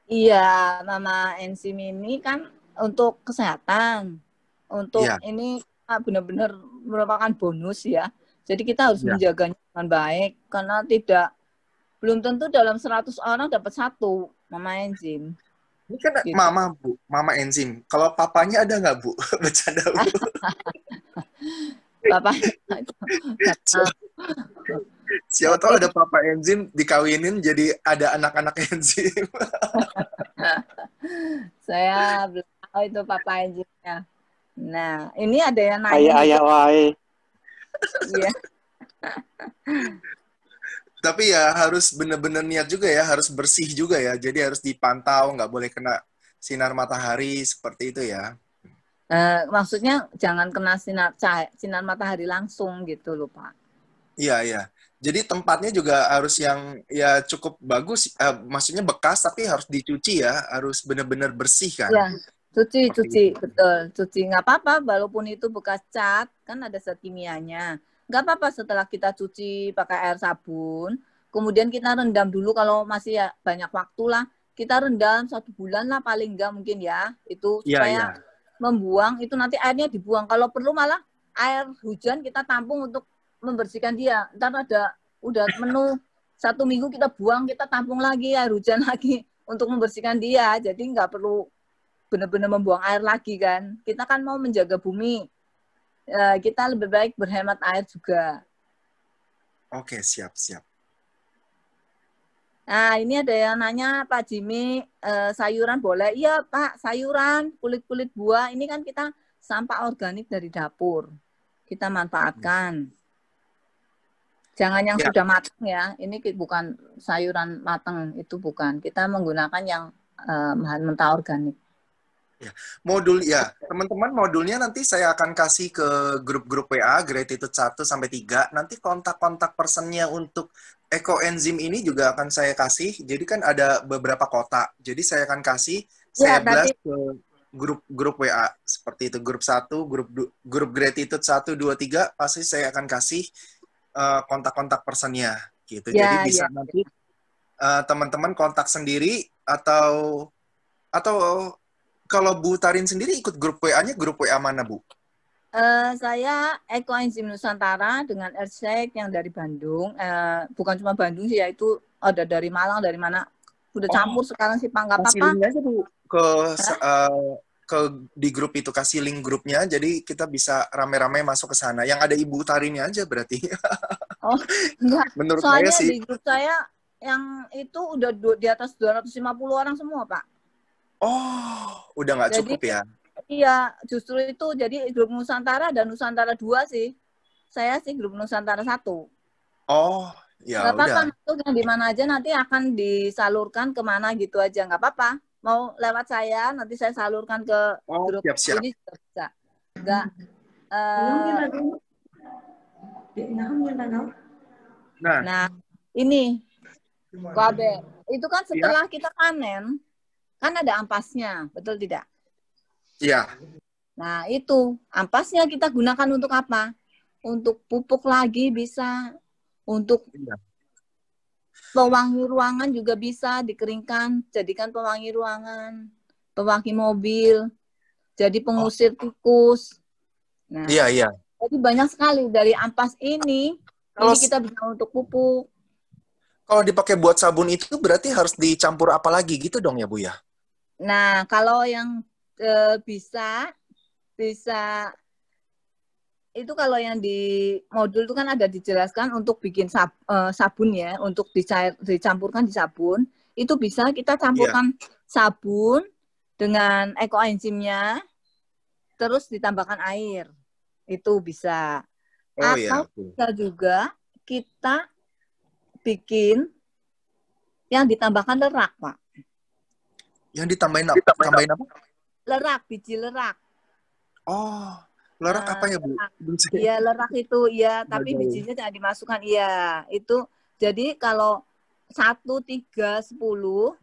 Iya, mama enzim ini kan untuk kesehatan. Untuk Iya. ini benar-benar merupakan bonus ya. Jadi kita harus Iya. menjaganya dengan baik karena belum tentu dalam 100 orang dapat satu mama enzim. Ini kan Gitu. mama Bu, mama enzim. Kalau papanya ada nggak Bu? Bercanda Bu. Bapak Siapa tahu ada papa enzim dikawinin jadi ada anak-anak enzim. saya belum tahu itu papa enzimnya. Nah, ini ada yang nanya. Ayah wae. Iya. Tapi ya harus bener-bener niat juga ya, harus bersih juga ya. Jadi harus dipantau, nggak boleh kena sinar matahari seperti itu ya. Maksudnya jangan kena sinar matahari langsung gitu loh Pak. Iya, iya. Jadi tempatnya juga harus yang ya cukup bagus, maksudnya bekas tapi harus dicuci ya, harus benar-benar bersih kan. Iya, cuci, Seperti itu. betul, cuci. Nggak apa-apa, walaupun itu bekas cat, kan ada zat kimianya. Nggak apa-apa setelah kita cuci pakai air sabun, kemudian kita rendam dulu kalau masih ya banyak waktu lah, kita rendam 1 bulan lah paling nggak mungkin ya, itu Iya, iya. supaya membuang, itu nanti airnya dibuang. Kalau perlu malah air hujan kita tampung untuk membersihkan dia. Ntar udah menu 1 minggu kita buang, kita tampung lagi air hujan lagi untuk membersihkan dia. Jadi nggak perlu benar-benar membuang air lagi kan. Kita kan mau menjaga bumi. Kita lebih baik berhemat air juga. Oke, siap-siap. Nah, ini ada yang nanya, Pak Jimmy, sayuran boleh? Iya, Pak, sayuran, kulit-kulit buah, ini kan kita sampah organik dari dapur. Kita manfaatkan. Jangan yang Ya. sudah matang ya, ini bukan sayuran matang, itu bukan. Kita menggunakan yang bahan mentah organik. Ya. Modul ya, teman-teman modulnya nanti saya akan kasih ke grup-grup WA Gratitude 1 sampai 3. Nanti kontak-kontak personnya untuk ekoenzim ini juga akan saya kasih. Jadi kan ada beberapa kota. Jadi saya akan kasih saya blast ke grup WA seperti itu, grup 1, grup Gratitude 1 2 3 pasti saya akan kasih kontak-kontak personnya gitu. Ya, jadi bisa nanti teman-teman kontak sendiri atau kalau Bu Tarin sendiri ikut grup WA-nya grup WA mana Bu? Saya Ekoenzim Nusantara dengan Ersek yang dari Bandung. Bukan cuma Bandung sih, yaitu ada dari Malang, dari mana. Udah campur sekarang sih, Pak. Nggak Kasih apa-apa. linknya aja Bu ke di grup itu, kasih link grupnya, jadi kita bisa rame-rame masuk ke sana. Yang ada Ibu Tarini aja berarti. Oh, enggak. Menurut Soalnya saya sih. di grup saya yang itu udah di atas 250 orang semua, Pak. Oh, udah nggak Jadi, cukup ya? iya, justru itu. Jadi grup Nusantara dan Nusantara 2 sih. Saya sih grup Nusantara 1. Oh, ya Nggak apa-apa, udah. masuk yang di mana aja nanti akan disalurkan kemana gitu aja. Nggak apa-apa. Mau lewat saya, nanti saya salurkan ke Oh, grup siap-siap. ini juga bisa. Nggak, nah, ini, Koabe. Itu kan setelah kita panen, kan ada ampasnya, betul tidak? Iya. Nah, itu ampasnya kita gunakan untuk apa? Untuk pupuk lagi bisa, untuk Iya. pewangi ruangan juga bisa dikeringkan, jadikan pewangi ruangan, pewangi mobil, jadi pengusir tikus. Nah, Iya, iya. jadi banyak sekali dari ampas ini Kalau kita bisa untuk pupuk. kalau dipakai buat sabun itu berarti harus dicampur apa lagi gitu dong ya Bu ya? Nah, kalau yang bisa itu kalau yang di modul itu kan ada dijelaskan untuk bikin sabun ya, untuk dicampurkan di sabun. Itu bisa kita campurkan sabun dengan ekoenzimnya, terus ditambahkan air. Itu bisa. Oh Atau ya. bisa juga kita bikin yang ditambahkan lerak, Pak. Yang ditambahin tambahin apa? Lerak, biji lerak. Oh, lerak apa ya Bu? Iya, lerak itu ya, tapi bijinya jangan dimasukkan. Iya, itu jadi kalau 1, 3, 10,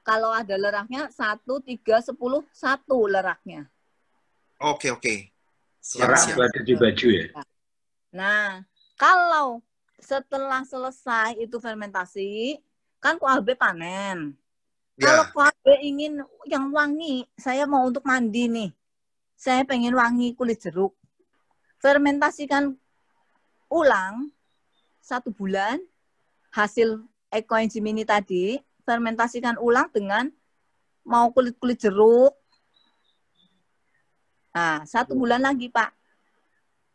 kalau ada leraknya 1, 3, 10, 1 leraknya. Oke. Lerak Siap. ada di baju ya? Nah, kalau setelah selesai itu fermentasi, kan koabe panen. Kalau koabe ingin yang wangi, saya mau untuk mandi nih. Saya pengen wangi kulit jeruk. Fermentasikan ulang 1 bulan hasil ekoenzim ini tadi, fermentasikan ulang dengan mau kulit jeruk. Nah, 1 bulan lagi, Pak.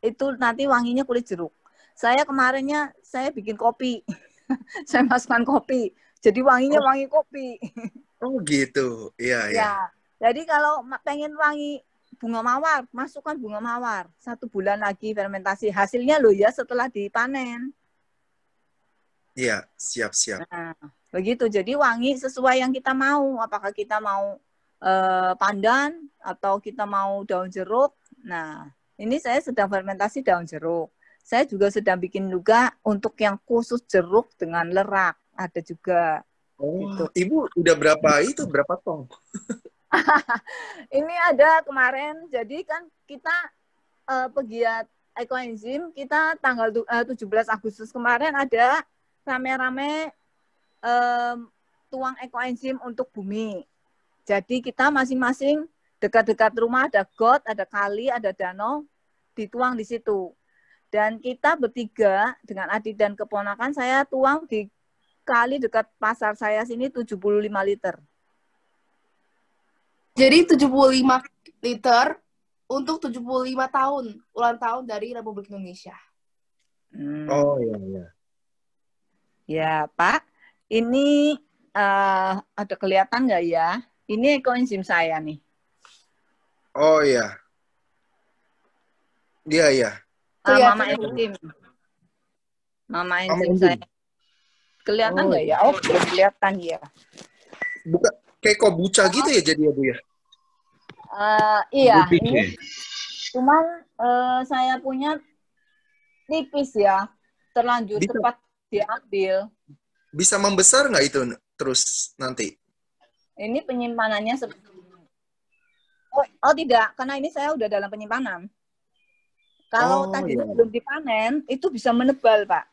Itu nanti wanginya kulit jeruk. Saya kemarinnya saya bikin kopi. Saya masukkan kopi. Jadi wanginya wangi kopi. Oh gitu. Iya. Ya. Jadi kalau pengen wangi bunga mawar, masukkan bunga mawar. 1 bulan lagi fermentasi. Hasilnya loh ya setelah dipanen. Iya, siap. Nah, begitu. Jadi wangi sesuai yang kita mau. Apakah kita mau pandan atau kita mau daun jeruk. Nah, ini saya sedang fermentasi daun jeruk. Saya juga sedang bikin juga untuk yang khusus jeruk dengan lerak. Ada juga. Oh, gitu. Ibu udah berapa tong? Ini ada kemarin, jadi kan kita pegiat ekoenzim, kita tanggal 17 Agustus kemarin ada rame-rame tuang ekoenzim untuk bumi. Jadi kita masing-masing dekat-dekat rumah ada got, ada kali, ada danau, dituang di situ. Dan kita bertiga dengan adik dan keponakan saya tuang di kali dekat pasar saya sini 75 liter. Jadi 75 liter untuk 75 tahun ulang tahun dari Republik Indonesia. Oh iya. Ya Pak, ini ada kelihatan nggak ya? Ini ekoenzim saya nih. Oh iya. Iya. Mama enzim. Mama enzim saya. Kelihatan nggak ya? Oh, belum kelihatan ya. Bukan kayak kombucha gitu ya jadi ya Bu ya? Iya, ini cuman saya punya tipis ya, terlanjur cepat diambil. Bisa membesar nggak itu terus nanti? Ini penyimpanannya oh tidak, karena ini saya udah dalam penyimpanan. Kalau tadinya belum dipanen, itu bisa menebal, Pak.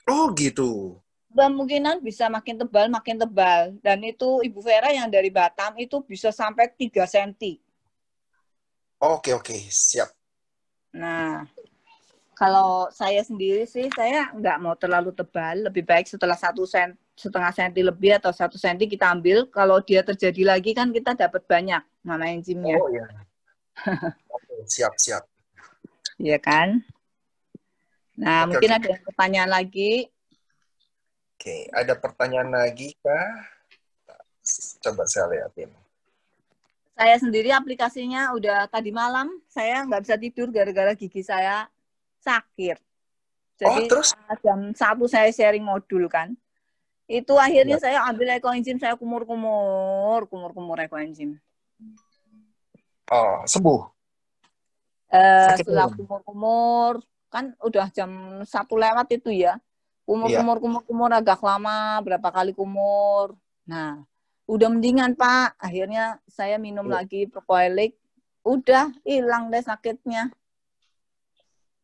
Oh gitu. Kemungkinan bisa makin tebal. Dan itu Ibu Vera yang dari Batam itu bisa sampai 3 cm. Oke, oke, siap. Nah, kalau saya sendiri sih, saya nggak mau terlalu tebal. Lebih baik setelah 1,5 senti lebih atau 1 senti kita ambil. Kalau dia terjadi lagi kan kita dapat banyak mama enzimnya. Oh iya. Oke, siap, siap. Iya kan? Nah, Oke, mungkin oke. ada yang pertanyaan lagi. Oke, ada pertanyaan lagi kah? Coba saya lihatin. Saya sendiri aplikasinya udah tadi malam, saya nggak bisa tidur gara-gara gigi saya sakit. Oh, Jadi terus? jam 1 saya sharing modul kan. Itu Ya. akhirnya saya ambil ekoenzim, saya kumur-kumur ekoenzim. Oh, sembuh. Setelah Sakitnya. kumur-kumur, kan udah jam 1 lewat itu ya. Iya. Kumur agak lama, berapa kali kumur. Nah, udah mendingan Pak. Akhirnya saya minum Iya. lagi Propoilik. Udah hilang deh sakitnya.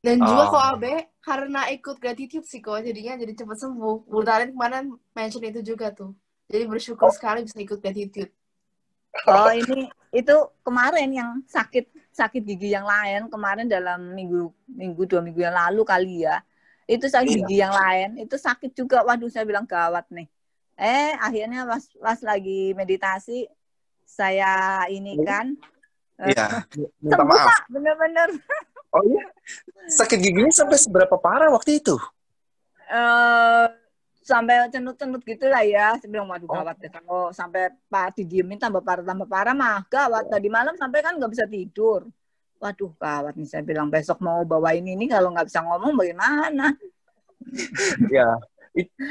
Dan juga Oh. kok Abe, karena ikut gratitude sih kok, jadinya jadi cepat sembuh. Bularin kemarin mention itu juga tuh. Jadi bersyukur Oh. sekali bisa ikut gratitude. Oh, ini itu kemarin yang sakit gigi yang lain, kemarin dalam minggu 2 minggu yang lalu kali ya. Itu sakit Iya. gigi yang lain, itu sakit juga. Waduh, saya bilang gawat nih. Akhirnya pas lagi meditasi saya ini kan Iya. Minta sembuh maaf. Pak, bener-bener. Oh iya? Sakit giginya sampai seberapa parah waktu itu? Sampai cenut-cenut gitu lah ya. Saya bilang, waduh Oh. gawat deh. Kalau sampai Pak didiemin tambah parah mah gawat. Tadi malam sampai kan nggak bisa tidur. Waduh gawat nih, saya bilang besok mau bawain ini kalau nggak bisa ngomong bagaimana? Ya,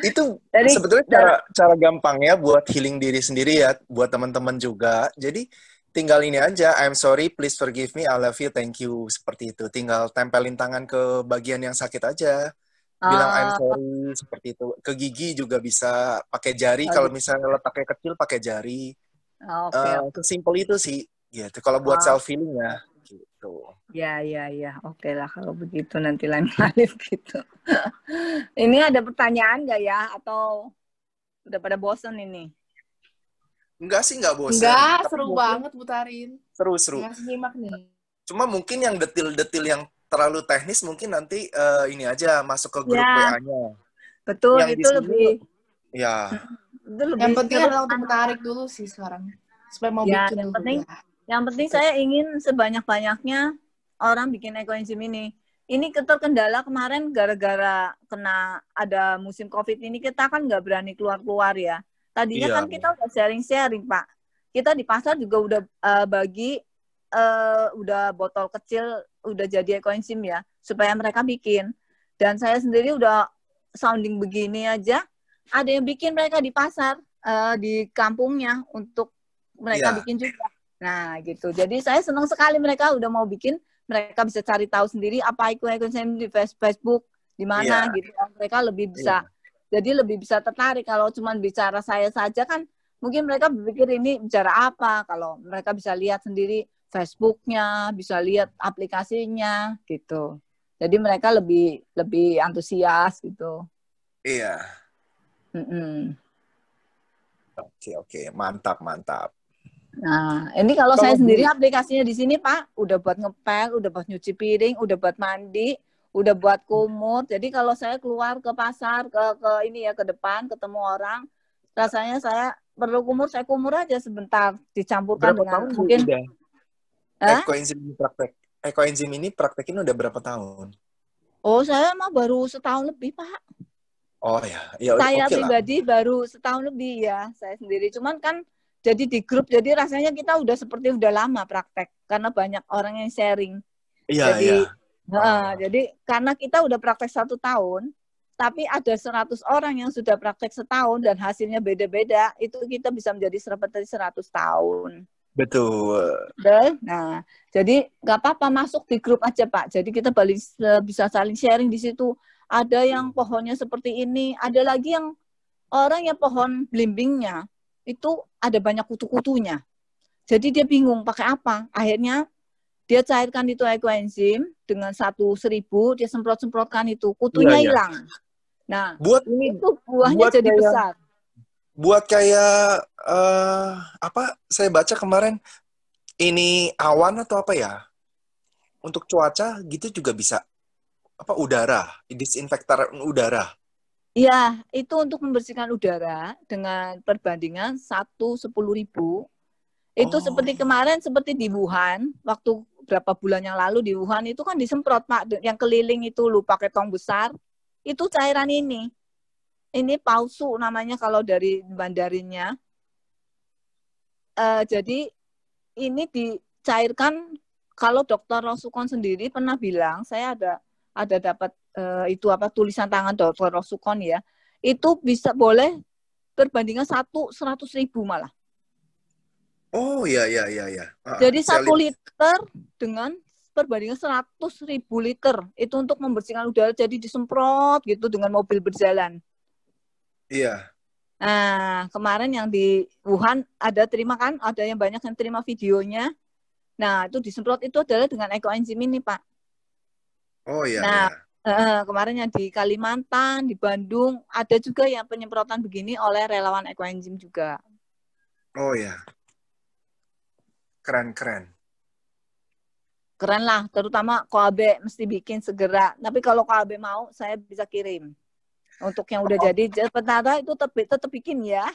itu Jadi sebetulnya cara gampang ya buat healing diri sendiri ya, buat teman-teman juga. Jadi tinggal ini aja, I'm sorry, please forgive me, I love you, thank you, seperti itu. Tinggal tempelin tangan ke bagian yang sakit aja. Bilang I'm sorry, seperti itu. Ke gigi juga bisa pakai jari, kalau misalnya letaknya kecil pakai jari. Oke. Sesimpel itu sih, gitu. Kalau buat self-healing ya, gitu. Ya. Oke lah kalau begitu, nanti lain kali gitu. Ini ada pertanyaan nggak ya? Atau udah pada bosan ini? Enggak sih, enggak bosan. Enggak, seru banget Butarin. Seru. Ngasih nyimak nih. Cuma mungkin yang detil-detil yang terlalu teknis mungkin nanti ini aja masuk ke grup WA-nya. Betul, yang itu lebih. Ya. Itu lebih yang penting adalah untuk menarik dulu sih sekarang. Supaya mau ya, bikin yang dulu. Yang penting saya ingin sebanyak-banyaknya orang bikin ekoenzim ini. Ini terkendala kemarin gara-gara kena ada musim COVID ini, kita kan nggak berani keluar-keluar ya. Tadinya kan kita udah sharing-sharing, Pak. Kita di pasar juga udah bagi udah botol kecil, udah jadi ekoenzim ya, supaya mereka bikin. Dan saya sendiri udah sounding begini aja, ada yang bikin mereka di pasar, di kampungnya untuk mereka bikin juga. Nah, gitu. Jadi saya senang sekali mereka udah mau bikin, mereka bisa cari tahu sendiri apa ekoenzim di Facebook, di mana gitu. Mereka lebih bisa jadi lebih bisa tertarik. Kalau cuma bicara saya saja kan mungkin mereka berpikir ini bicara apa. Kalau mereka bisa lihat sendiri Facebook-nya, bisa lihat aplikasinya gitu. Jadi mereka lebih antusias gitu. Iya. Oke. Mantap. Nah, ini kalau saya sendiri aplikasinya di sini, Pak, udah buat ngepel, udah buat nyuci piring, udah buat mandi, udah buat kumur. Jadi kalau saya keluar ke pasar, ke ini ya, ke depan, ketemu orang, rasanya saya perlu kumur, saya kumur aja sebentar, dicampurkan berapa dengan tahun mungkin udah ekoenzim ini praktekin udah berapa tahun? Oh, saya mah baru setahun lebih, Pak. Oh ya, saya okay pribadi lah. Baru setahun lebih ya, saya sendiri. Cuman kan jadi di grup, jadi rasanya kita udah seperti udah lama praktek karena banyak orang yang sharing. Jadi karena kita udah praktek 1 tahun, tapi ada 100 orang yang sudah praktek setahun dan hasilnya beda-beda, itu kita bisa menjadi seperti 100 tahun. Betul. Nah, jadi nggak apa-apa masuk di grup aja, Pak. Jadi kita bisa saling sharing di situ. Ada yang pohonnya seperti ini, ada lagi yang orang yang pohon belimbingnya itu ada banyak kutu-kutunya. Jadi dia bingung pakai apa. Akhirnya dia cairkan itu ekoenzim dengan 1.000, dia semprot-semprotkan itu, kutunya hilang. Nah, itu buahnya jadi besar. Buat kayak saya baca kemarin ini awan atau apa ya? untuk cuaca gitu juga bisa apa udara, disinfektan udara. Iya, itu untuk membersihkan udara dengan perbandingan 1/10.000. Itu Oh, seperti kemarin, seperti di Wuhan, waktu berapa bulan yang lalu di Wuhan itu kan disemprot, Pak, yang keliling itu lu pakai tong besar, itu cairan ini. Ini palsu namanya kalau dari Mandarinnya. Jadi ini dicairkan, kalau Dokter Rosukon sendiri pernah bilang, saya ada dapat itu apa tulisan tangan Dokter Rosukon ya, itu bisa boleh perbandingan 100.000 malah. oh ya ya ya ya. Jadi Saya 1 lihat. liter dengan perbandingan 100.000 liter itu untuk membersihkan udara, jadi disemprot gitu dengan mobil berjalan. Iya. Nah, kemarin yang di Wuhan ada terima kan, ada yang banyak yang terima videonya. Nah, itu disemprot itu adalah dengan ekoenzim ini, Pak. Oh ya Nah, ya. kemarin yang di Kalimantan, di Bandung, ada juga yang penyemprotan begini oleh relawan ekoenzim juga. Oh ya. Keren keren. Keren lah, terutama KOAB mesti bikin segera. Tapi kalau KOAB mau, saya bisa kirim. Untuk yang udah jadi, petara itu tetap bikin ya.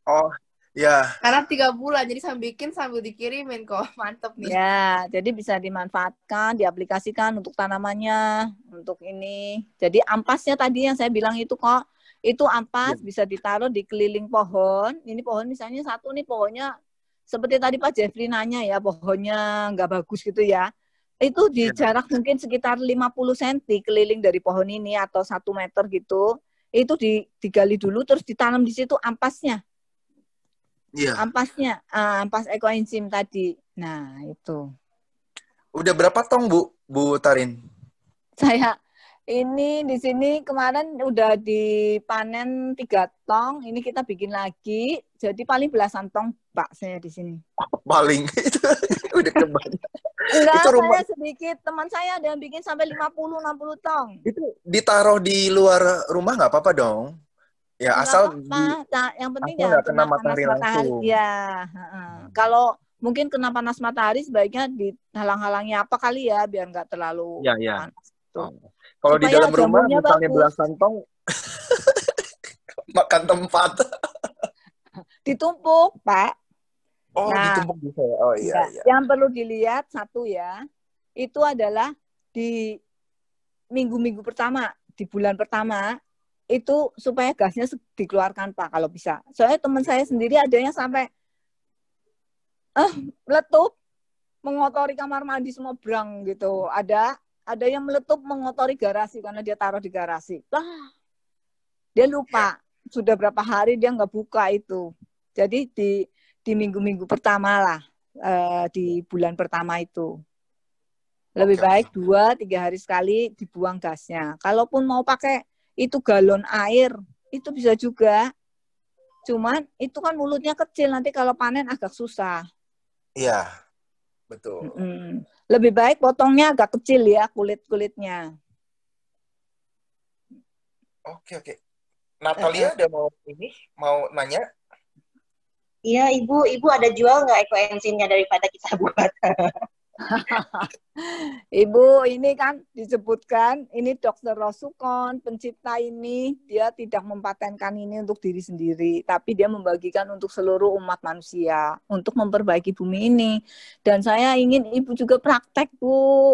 Oh ya. Karena 3 bulan, jadi sambil bikin sambil dikirimin kok. Mantep nih. Ya, jadi bisa dimanfaatkan, diaplikasikan untuk tanamannya, untuk ini. Jadi ampasnya tadi yang saya bilang itu kok, itu ampas bisa ditaruh di keliling pohon. Ini pohon misalnya satu nih pohonnya, seperti tadi Pak Jeffrey nanya ya, pohonnya nggak bagus gitu ya. Itu di jarak mungkin sekitar 50 cm keliling dari pohon ini atau 1 meter gitu. Itu digali dulu terus ditanam di situ ampasnya. Iya. Ampasnya, ampas ekoenzim tadi. Nah, itu. Udah berapa tong, Bu Tarin? Saya ini di sini kemarin udah dipanen 3 tong, ini kita bikin lagi. Jadi paling belasan tong, Pak, saya di sini. Paling itu udah kebanyakan. Enggak, Itu rumah saya sedikit. Teman saya ada yang bikin sampai 50-60 tong. itu ditaruh di luar rumah nggak apa-apa dong? Ya Enggak asal apa-apa. Nah, yang penting asal jangan nggak kena kena panas matahari matahari. langsung. Ya, kalau mungkin kena panas matahari sebaiknya dihalang-halangi apa kali ya biar nggak terlalu Ya ya. panas. Tuh. Oh. Kalau di Supaya dalam rumah jamurnya misalnya bagus. belasan tong makan tempat. Ditumpuk, Pak. Oh, Nah, ditumpuk bisa ya. Oh iya iya. yang perlu dilihat satu ya, itu adalah di minggu-minggu pertama, di bulan pertama, itu supaya gasnya dikeluarkan, Pak, kalau bisa. Soalnya teman saya sendiri ada yang sampai meletup, mengotori kamar mandi semua brang gitu. Ada yang meletup mengotori garasi karena dia taruh di garasi. Wah, dia lupa. Sudah berapa hari dia nggak buka itu. Jadi di minggu-minggu pertama lah, di bulan pertama itu. Lebih baik 2-3 hari sekali dibuang gasnya. Kalaupun mau pakai itu galon air, itu bisa juga. Cuman itu kan mulutnya kecil, nanti kalau panen agak susah. Iya, betul. Lebih baik potongnya agak kecil ya, kulit-kulitnya. Oke. Natalia ada mau nanya? Iya, Ibu ada jual nggak ekoenzimnya daripada kita buat? Ibu, ini kan disebutkan, ini Dr. Rosukon, pencipta ini, dia tidak mempatenkan ini untuk diri sendiri, tapi dia membagikan untuk seluruh umat manusia, untuk memperbaiki bumi ini. Dan saya ingin Ibu juga praktek, Bu.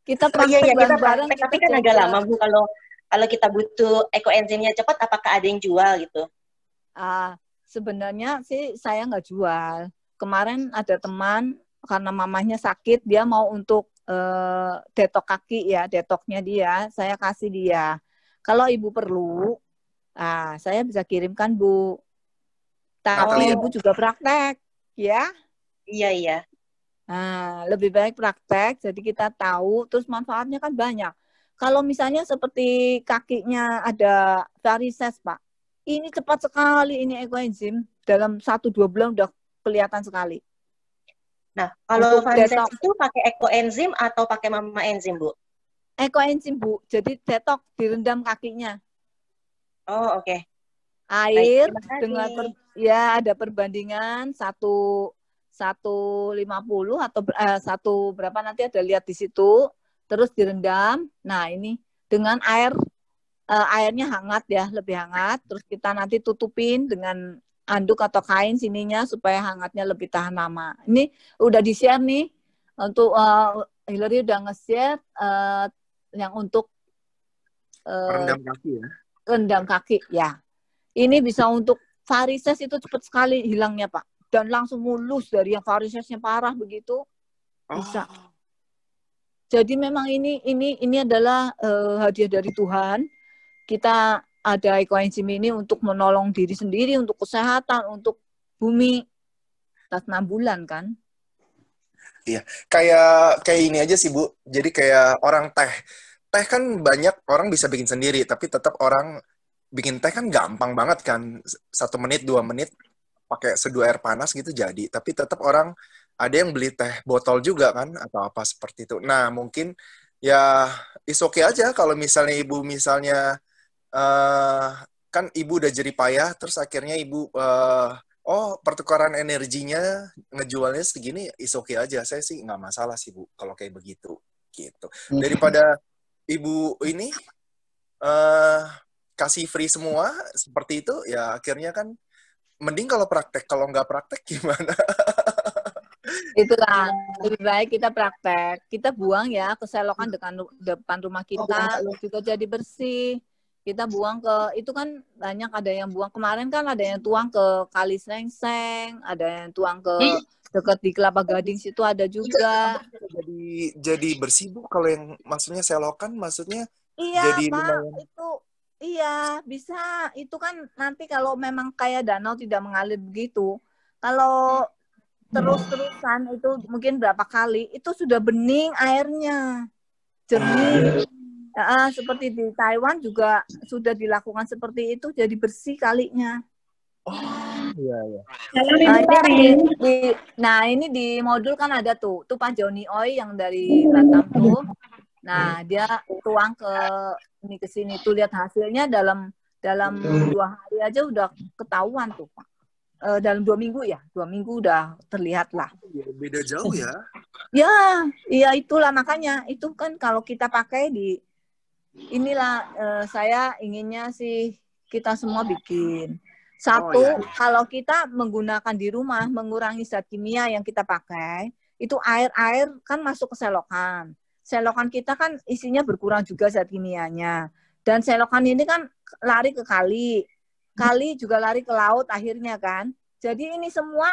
Kita praktek Iya, kita bareng-bareng. praktek, tapi kan agak lama, Bu, kalau kita butuh ekoenzimnya cepat, apakah ada yang jual gitu? Sebenarnya sih saya nggak jual. Kemarin ada teman, karena mamanya sakit, dia mau untuk detok kaki ya, detoknya dia, saya kasih dia. Kalau Ibu perlu, saya bisa kirimkan, Bu. Tapi Ibu juga praktek, ya? Iya. Lebih baik praktek, jadi kita tahu, terus manfaatnya kan banyak. Kalau misalnya seperti kakinya ada varises, Pak, ini cepat sekali ini ekoenzim, dalam 1-2 bulan udah kelihatan sekali. Nah, kalau varises itu pakai ekoenzim atau pakai mama enzim, Bu? Ekoenzim, Bu. Jadi detok, direndam kakinya. Oh, oke. Air dengan ada perbandingan 1 150 atau satu berapa nanti ada lihat di situ, terus direndam. Nah, ini dengan airnya hangat ya, lebih hangat, terus kita nanti tutupin dengan anduk atau kain sininya supaya hangatnya lebih tahan lama. Ini udah di-share nih untuk Hillary udah nge-share yang untuk Rendam kaki ya. rendam kaki ya. Ini bisa untuk varises itu cepat sekali hilangnya, Pak. Dan langsung mulus dari yang varisesnya parah begitu bisa. Jadi memang ini adalah hadiah dari Tuhan. Kita ada ekoenzim ini untuk menolong diri sendiri, untuk kesehatan, untuk bumi. Tas 6 bulan kan. Iya, kayak ini aja sih Bu. Jadi kayak orang teh. Teh kan banyak orang bisa bikin sendiri, tapi tetap orang bikin teh kan gampang banget kan. 1 menit, 2 menit pakai seduh air panas gitu jadi. Tapi tetap orang ada yang beli teh botol juga kan atau apa seperti itu. Nah, mungkin ya is okay aja kalau misalnya Ibu misalnya kan Ibu udah jerih payah terus akhirnya Ibu pertukaran energinya ngejualnya segini is okay aja. Saya sih nggak masalah sih Bu kalau kayak begitu gitu. Daripada Ibu ini kasih free semua seperti itu ya akhirnya kan mending kalau praktek. Kalau nggak praktek gimana? Itulah, lebih baik kita praktek. Kita buang ya ke selokan depan rumah kita, juga jadi bersih. Kita buang ke, itu kan banyak ada yang buang. Kemarin kan ada yang tuang ke Kali Srengseng, ada yang tuang ke dekat di Kelapa Gading situ ada juga. Jadi bersih Bu, kalau yang maksudnya selokan maksudnya iya, jadi Pak, lumayan. itu iya bisa. Itu kan nanti kalau memang kayak danau tidak mengalir begitu. Kalau terus-terusan itu mungkin berapa kali itu sudah bening airnya, jernih. Seperti di Taiwan juga sudah dilakukan seperti itu, jadi bersih kalinya. Iya. Nah, ini di modul kan ada tuh Pak Joni Oi yang dari Batam tuh. Nah, dia tuang ke sini tuh, lihat hasilnya dalam 2 hari aja udah ketahuan tuh Pak. Dalam 2 minggu ya, 2 minggu udah terlihat lah. Beda jauh ya? Ya itulah makanya itu kan kalau kita pakai inilah saya inginnya sih kita semua bikin. Satu, kalau kita menggunakan di rumah, mengurangi zat kimia yang kita pakai, itu air kan masuk ke selokan. Selokan kita kan isinya berkurang juga zat kimianya. Dan selokan ini kan lari ke kali. Kali juga lari ke laut akhirnya kan. Jadi ini semua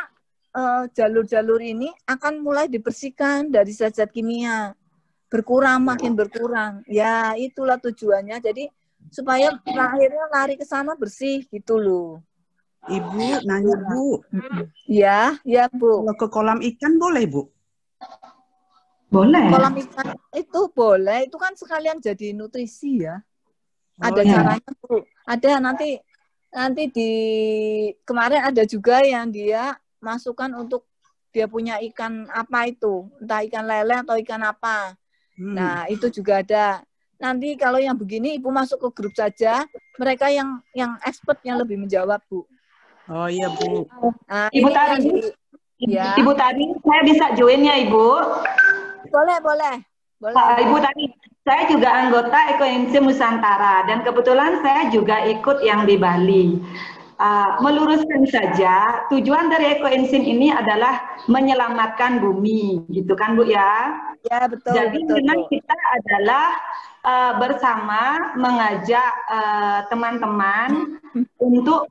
jalur-jalur ini akan mulai dibersihkan dari zat-zat kimia. Berkurang, makin berkurang. Ya, itulah tujuannya. Jadi supaya akhirnya lari ke sana bersih gitu loh. Ibu, nanya Bu. Ya Bu. Kalau ke kolam ikan boleh Bu? Boleh. Kolam ikan itu boleh. Itu kan sekalian jadi nutrisi ya. Ada caranya Bu. Ada nanti kemarin ada juga yang dia masukkan untuk dia punya ikan apa itu. Entah ikan lele atau ikan apa. Nah, itu juga ada. Nanti kalau yang begini Ibu masuk ke grup saja, mereka yang expert yang lebih menjawab, Bu. Oh iya, Bu. Nah, Ibu Tari, ya. Ibu Tari, saya bisa join ya, Ibu? Boleh. Ibu Tari, saya juga anggota Ekoenzim Nusantara dan kebetulan saya juga ikut yang di Bali. Meluruskan saja, tujuan dari Ekoenzim ini adalah menyelamatkan bumi, gitu kan Bu ya? Ya, betul. Jadi memang kita adalah bersama mengajak teman-teman untuk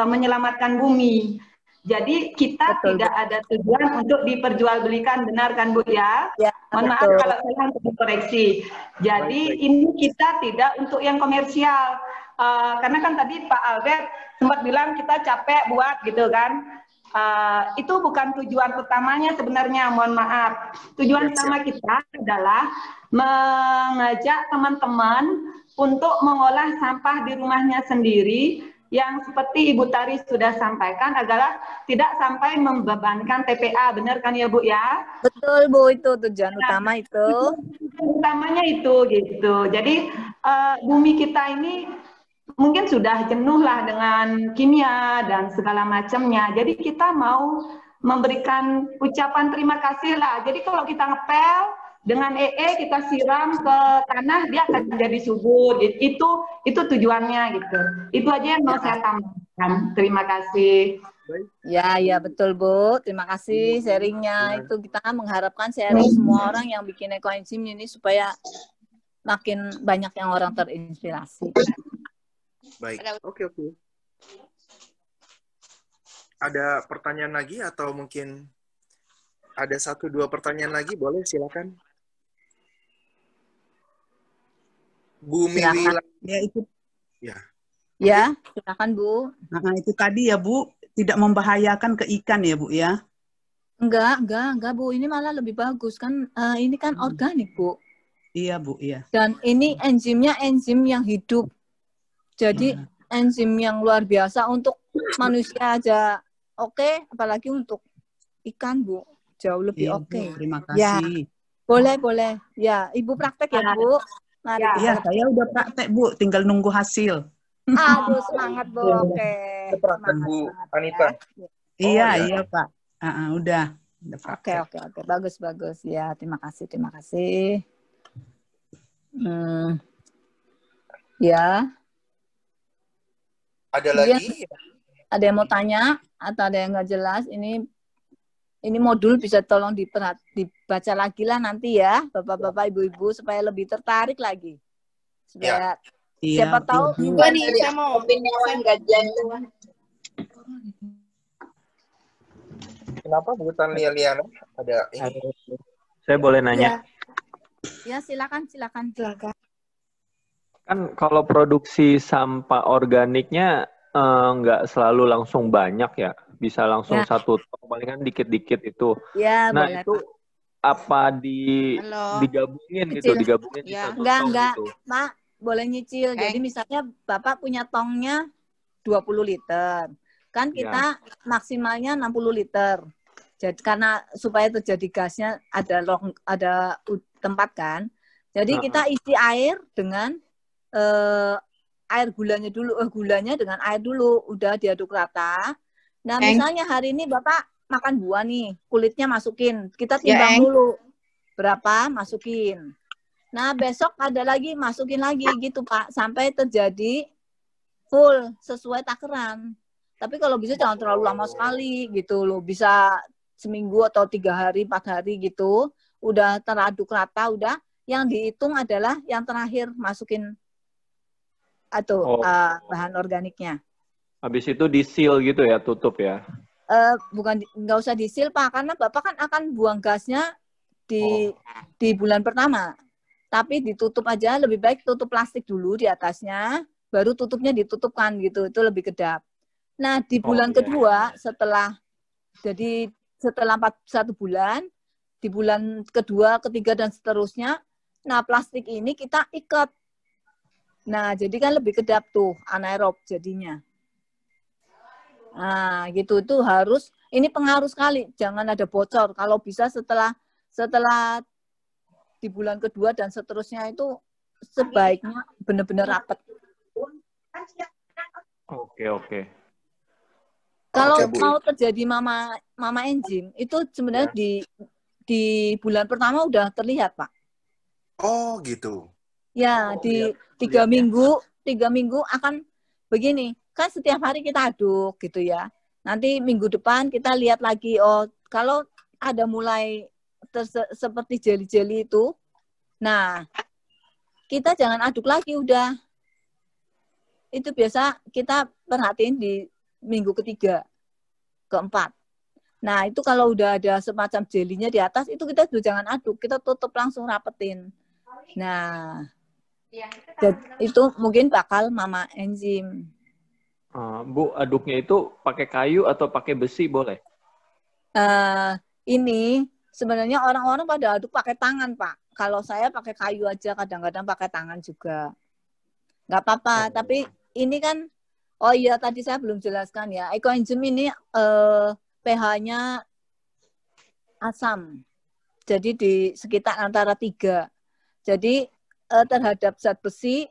menyelamatkan bumi. Jadi kita tidak ada tujuan untuk diperjualbelikan, benar kan Bu ya? Ya, mohon maaf kalau saya untuk dikoreksi. Jadi ini kita tidak untuk yang komersial. Karena kan tadi Pak Albert sempat bilang kita capek buat gitu kan. Itu bukan tujuan utamanya sebenarnya, mohon maaf. Tujuan utama kita adalah mengajak teman-teman untuk mengolah sampah di rumahnya sendiri yang seperti Ibu Tari sudah sampaikan adalah tidak sampai membebankan TPA, benar kan ya Bu ya? Betul Bu, itu tujuan utama itu. Tujuan utamanya itu gitu. Jadi bumi kita ini mungkin sudah jenuh lah dengan kimia dan segala macamnya. Jadi kita mau memberikan ucapan terima kasih lah. Jadi kalau kita ngepel dengan kita siram ke tanah, dia akan jadi subur. Itu tujuannya gitu. Itu aja yang mau saya tambahkan. Terima kasih. Ya, ya betul Bu. Terima kasih sharingnya. Itu kita mengharapkan sharing semua orang yang bikin ekoenzim ini supaya makin banyak yang orang terinspirasi. Baik, oke. Ada pertanyaan lagi atau mungkin ada 1-2 pertanyaan lagi? Boleh, silakan. Bu Miwi. Ya, itu. Ya, silakan Bu. Nah, itu tadi ya Bu, tidak membahayakan ke ikan ya Bu ya? Enggak Bu. Ini malah lebih bagus kan. Ini kan organik Bu. Iya Bu, iya. Dan ini enzimnya enzim yang hidup. Jadi enzim yang luar biasa untuk manusia aja oke, apalagi untuk ikan Bu. Jauh lebih oke. Terima Ya, kasih. boleh. Ya, Ibu praktek ya Bu. Mari Iya, saya udah praktek Bu, tinggal nunggu hasil. Aduh, semangat Bu. Oke. Praktek Bu Anita. Ya. Iya Pak. Udah Oke. Bagus. Ya, terima kasih. Ya. Ada Kemudian, lagi? ada yang mau tanya atau ada yang nggak jelas? Ini modul bisa tolong dibaca lagi lah nanti ya, Bapak-bapak, Ibu-ibu, supaya lebih tertarik lagi. Supaya siapa tahu. Juga nih, saya mau gajian. Kenapa bukan Liana? Ada ini. Saya boleh nanya? Ya, silakan. Kan kalau produksi sampah organiknya nggak selalu langsung banyak ya, bisa langsung 1 ton, palingan dikit-dikit itu. Ya, nah boleh, itu Pak. apa digabungin gitu, digabungin di 1 ton enggak, gitu. Pak, boleh nyicil. Jadi misalnya Bapak punya tongnya 20 liter. Kan kita maksimalnya 60 liter. Jadi karena supaya terjadi gasnya ada tempat kan. Jadi kita isi air dengan air gulanya dulu, gulanya dengan air dulu, udah diaduk rata. Nah, misalnya hari ini Bapak makan buah nih, kulitnya masukin, kita timbang dulu berapa, masukin. Nah, besok ada lagi, masukin lagi gitu Pak, sampai terjadi full sesuai takaran. Tapi kalau bisa jangan terlalu lama sekali gitu loh, bisa seminggu atau 3 hari, 4 hari gitu, udah teraduk rata, udah yang dihitung adalah yang terakhir masukin atau bahan organiknya. Habis itu di-seal gitu ya, tutup ya? Bukan, nggak usah di-seal Pak, karena Bapak kan akan buang gasnya di bulan pertama. Tapi ditutup aja, lebih baik tutup plastik dulu di atasnya, baru tutupnya ditutupkan gitu, itu lebih kedap. Nah, di bulan kedua setelah 1 bulan, di bulan kedua, ketiga dan seterusnya, nah plastik ini kita ikat. Nah, jadi kan lebih kedap tuh, anaerob jadinya. Nah, gitu itu harus, ini pengaruh sekali, jangan ada bocor. Kalau bisa setelah di bulan kedua dan seterusnya itu sebaiknya benar-benar rapat. Oke. Kalau mau terjadi mama enzim, itu sebenarnya di bulan pertama udah terlihat, Pak. Oh, gitu. Ya, di 3 minggu akan begini. Kan setiap hari kita aduk gitu ya. Nanti minggu depan kita lihat lagi, kalau ada mulai seperti jeli-jeli itu, nah kita jangan aduk lagi udah. Itu biasa kita perhatiin di minggu ketiga, keempat. Nah itu kalau udah ada semacam jelinya di atas, itu kita juga jangan aduk, kita tutup langsung rapetin. Nah itu mungkin bakal mama enzim. Bu, aduknya itu pakai kayu atau pakai besi boleh? Ini sebenarnya orang-orang pada aduk pakai tangan, Pak. Kalau saya pakai kayu aja, kadang-kadang pakai tangan juga. Nggak apa-apa, tapi ini kan, tadi saya belum jelaskan ya, ekoenzim ini pH-nya asam. Jadi di sekitar antara 3. Jadi terhadap zat besi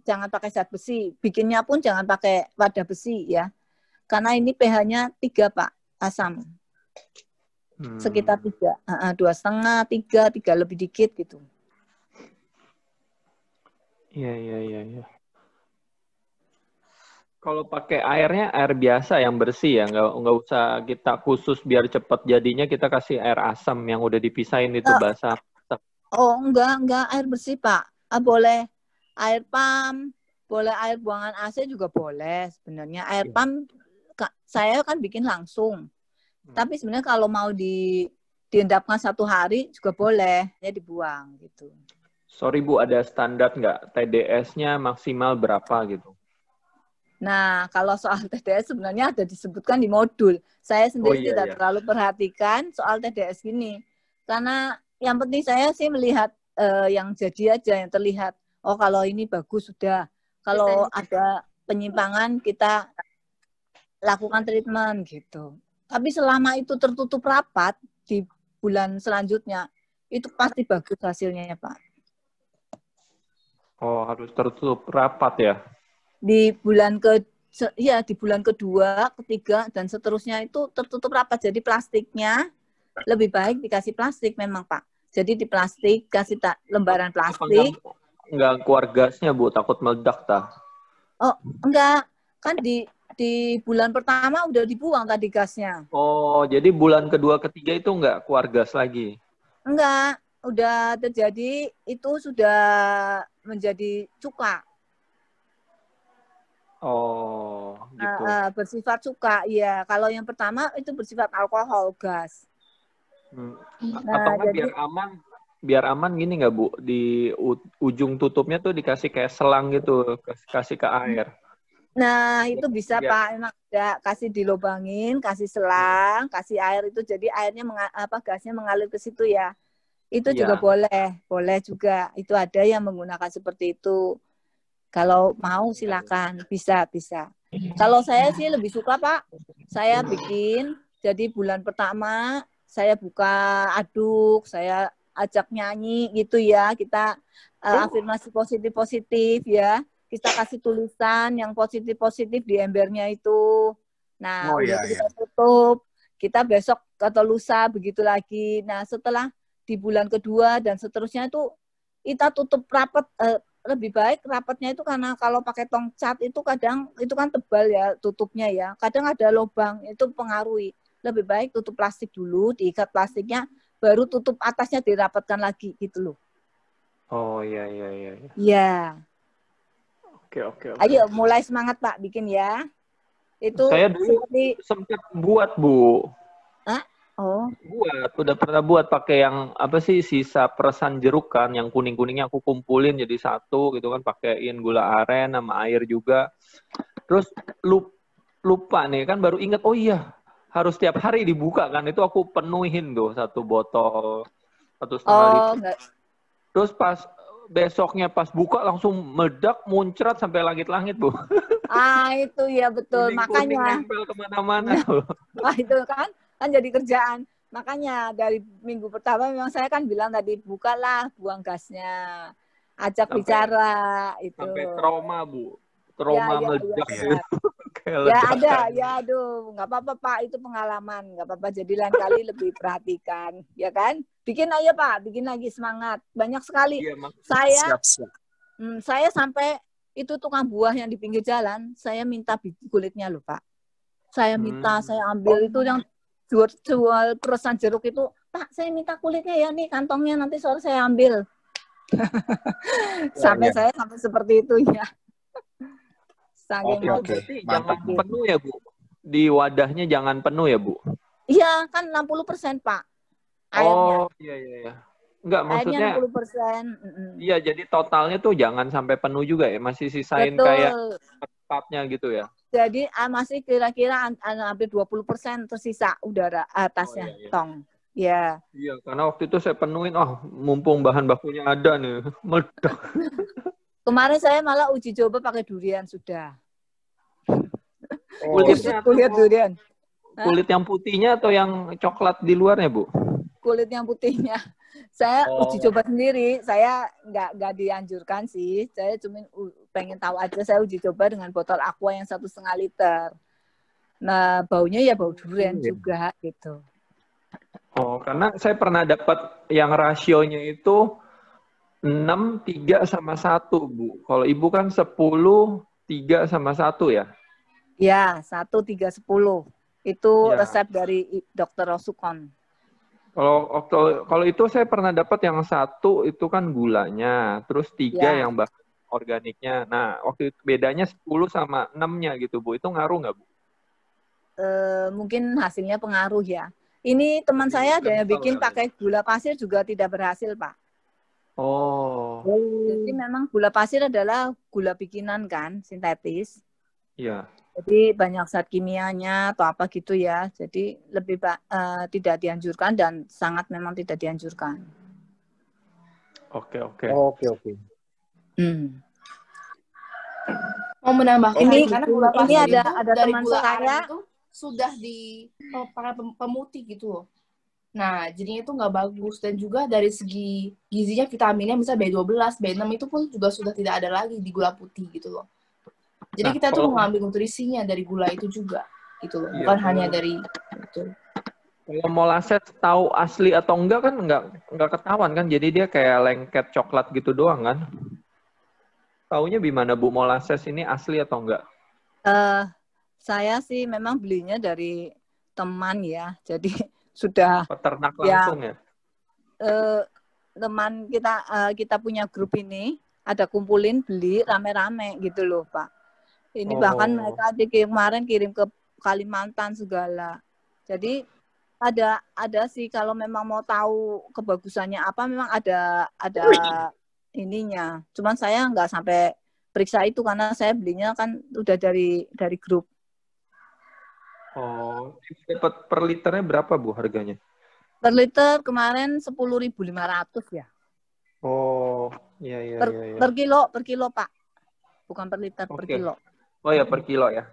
jangan pakai zat besi. Bikinnya pun jangan pakai wadah besi ya. Karena ini pH-nya 3, Pak, asam. Sekitar 3. 2,5, 3 lebih dikit gitu. Iya. Kalau pakai airnya air biasa yang bersih ya, nggak usah kita khusus biar cepat jadinya kita kasih air asam yang udah dipisahin itu basah. Oh, enggak air bersih, Pak. Boleh air pam, boleh air buangan AC juga boleh sebenarnya. Air pam saya kan bikin langsung. Tapi sebenarnya kalau mau diendapkan 1 hari juga boleh, ya dibuang gitu. Sorry Bu, ada standar nggak? TDS-nya maksimal berapa gitu? Nah, kalau soal TDS sebenarnya ada disebutkan di modul. Saya sendiri tidak terlalu perhatikan soal TDS ini. Karena yang penting saya sih melihat yang jadi aja, yang terlihat. Oh, kalau ini bagus sudah. Kalau ada penyimpangan, kita lakukan treatment gitu. Tapi selama itu tertutup rapat di bulan selanjutnya, itu pasti bagus hasilnya, Pak. Oh, harus tertutup rapat ya? Di bulan kedua, ketiga, dan seterusnya itu tertutup rapat. Jadi plastiknya lebih baik dikasih plastik memang, Pak. Jadi di plastik, kasih lembaran plastik. Enggak keluar gasnya, Bu, takut meledak, Oh, enggak. Kan di bulan pertama udah dibuang tadi gasnya. Oh, jadi bulan kedua, ketiga itu enggak keluar gas lagi? Enggak. Udah terjadi, itu sudah menjadi cuka. Oh, gitu. Bersifat cuka, iya. Kalau yang pertama itu bersifat alkohol, gas. Atau enggak biar aman gini nggak Bu? Di ujung tutupnya tuh dikasih kayak selang gitu, kasih ke air. Nah, itu bisa Pak. Emang ada, kasih dilobangin, kasih selang, kasih air itu jadi airnya gasnya mengalir ke situ ya. Itu juga boleh juga. Itu ada yang menggunakan seperti itu. Kalau mau silakan, bisa. Kalau saya sih lebih suka Pak, saya bikin, jadi bulan pertama saya buka aduk, saya ajak nyanyi gitu ya, kita afirmasi positif ya, kita kasih tulisan yang positif di embernya itu. Nah, kita tutup, kita besok atau lusa begitu lagi. Nah, setelah di bulan kedua dan seterusnya itu kita tutup rapat. Lebih baik rapatnya itu karena kalau pakai tong cat itu kadang itu kan tebal ya tutupnya ya. Kadang ada lubang, itu pengaruhi. Lebih baik tutup plastik dulu, diikat plastiknya, baru tutup atasnya dirapatkan lagi gitu loh. Oh iya. Iya. Oke. Ayo mulai semangat Pak bikin ya. Itu saya dulu sempat buat Bu. Oh. Udah pernah buat pakai yang apa sih sisa peresan jeruk kan, yang kuning-kuningnya aku kumpulin jadi satu gitu kan, pakein gula aren sama air juga. Terus lupa nih kan, baru ingat oh iya harus tiap hari dibuka kan, itu aku penuhin tuh 1 botol 1,5 liter. Terus pas besoknya pas buka langsung meledak muncrat sampai langit-langit Bu. Itu ya betul. Kuning-kuning makanya nempel kemana-mana. Itu kan jadi kerjaan. Makanya dari minggu pertama memang saya kan bilang tadi bukalah, buang gasnya, ajak bicara itu. Sampai trauma Bu, meledak. Ya aduh, nggak apa-apa Pak, itu pengalaman, nggak apa-apa. Jadi lain kali lebih perhatikan, ya kan? Bikin aja Pak, bikin lagi semangat. Banyak sekali. Saya sampai itu tukang buah yang di pinggir jalan, saya minta kulitnya loh Pak. Saya minta, saya ambil itu yang jual peresan jeruk itu, Pak, saya minta kulitnya ya, nih kantongnya nanti sore saya ambil. Saya sampai seperti itu ya. Berarti jangan penuh ya Bu? Di wadahnya jangan penuh ya Bu? Iya, kan 60% Pak airnya. Oh iya. Enggak, maksudnya airnya 60%. Iya, jadi totalnya tuh jangan sampai penuh juga ya, masih sisain kayak tempatnya gitu ya. Jadi masih kira-kira hampir 20% tersisa udara atasnya tong. Ya. Iya, karena waktu itu saya penuhin, mumpung bahan bakunya ada nih, meledak. Kemarin saya malah uji coba pakai durian sudah. Kulitnya kulit durian. Kulit yang putihnya atau yang coklat di luarnya Bu? kulit yang putihnya. Saya uji Oh, coba sendiri. Saya nggak dianjurkan sih. Saya cuma pengen tahu aja. Saya uji coba dengan botol aqua yang 1,5 liter. Nah, baunya ya bau durian iya. juga gitu. Oh, karena saya pernah dapat yang rasionya itu 6, 3 sama 1, Bu. Kalau Ibu kan 10, 3 sama 1 ya? Ya, 1, 3, 10. Itu Ya. resep dari Dokter Rosukon. Kalau itu saya pernah dapat yang 1 itu kan gulanya, terus 3 Ya, yang bahan organiknya. Nah, waktu itu bedanya 10 sama 6-nya gitu, Bu. Itu ngaruh nggak, Bu? mungkin hasilnya pengaruh ya. Ini teman Lebih saya ada yang kental bikin kali ya. pakai gula pasir juga tidak berhasil, Pak. Oh, Jadi memang gula pasir adalah gula bikinan kan, sintetis. iya. Jadi banyak zat kimianya atau apa gitu ya. Jadi lebih tidak dianjurkan dan sangat memang tidak dianjurkan. Oke, oke. Oke. Hmm. Mau menambahkan Ini karena gula ini pasir itu ada dari teman gula saya. aren itu sudah pakai pemutih gitu loh. Nah, jadinya itu nggak bagus. Dan juga dari segi gizinya, vitaminnya, misalnya B12, B6 itu pun juga sudah tidak ada lagi di gula putih gitu loh. Jadi Nah, kita tuh kalau mengambil nutrisinya dari gula itu juga gitu loh. iya, Bukan hanya dari itu. kalau molasses tahu asli atau enggak kan enggak ketahuan kan. Jadi dia kayak lengket coklat gitu doang kan. Taunya gimana, Bu, molasses ini asli atau enggak? Saya sih memang belinya dari teman ya. Jadi sudah Peternak ya langsung ya? teman kita punya grup ini ada kumpulin beli rame-rame gitu loh, Pak. Ini bahkan Oh, mereka kemarin kirim ke Kalimantan segala. Jadi ada sih kalau memang mau tahu kebagusannya apa memang ada ininya. Cuman saya nggak sampai periksa itu karena saya belinya kan udah dari grup. oh, dapat per liternya berapa, Bu, harganya? Per liter kemarin 10.500 ya. Oh, iya. Per kilo Pak. Bukan per liter, per Oke. kilo. Oh ya, per kilo ya.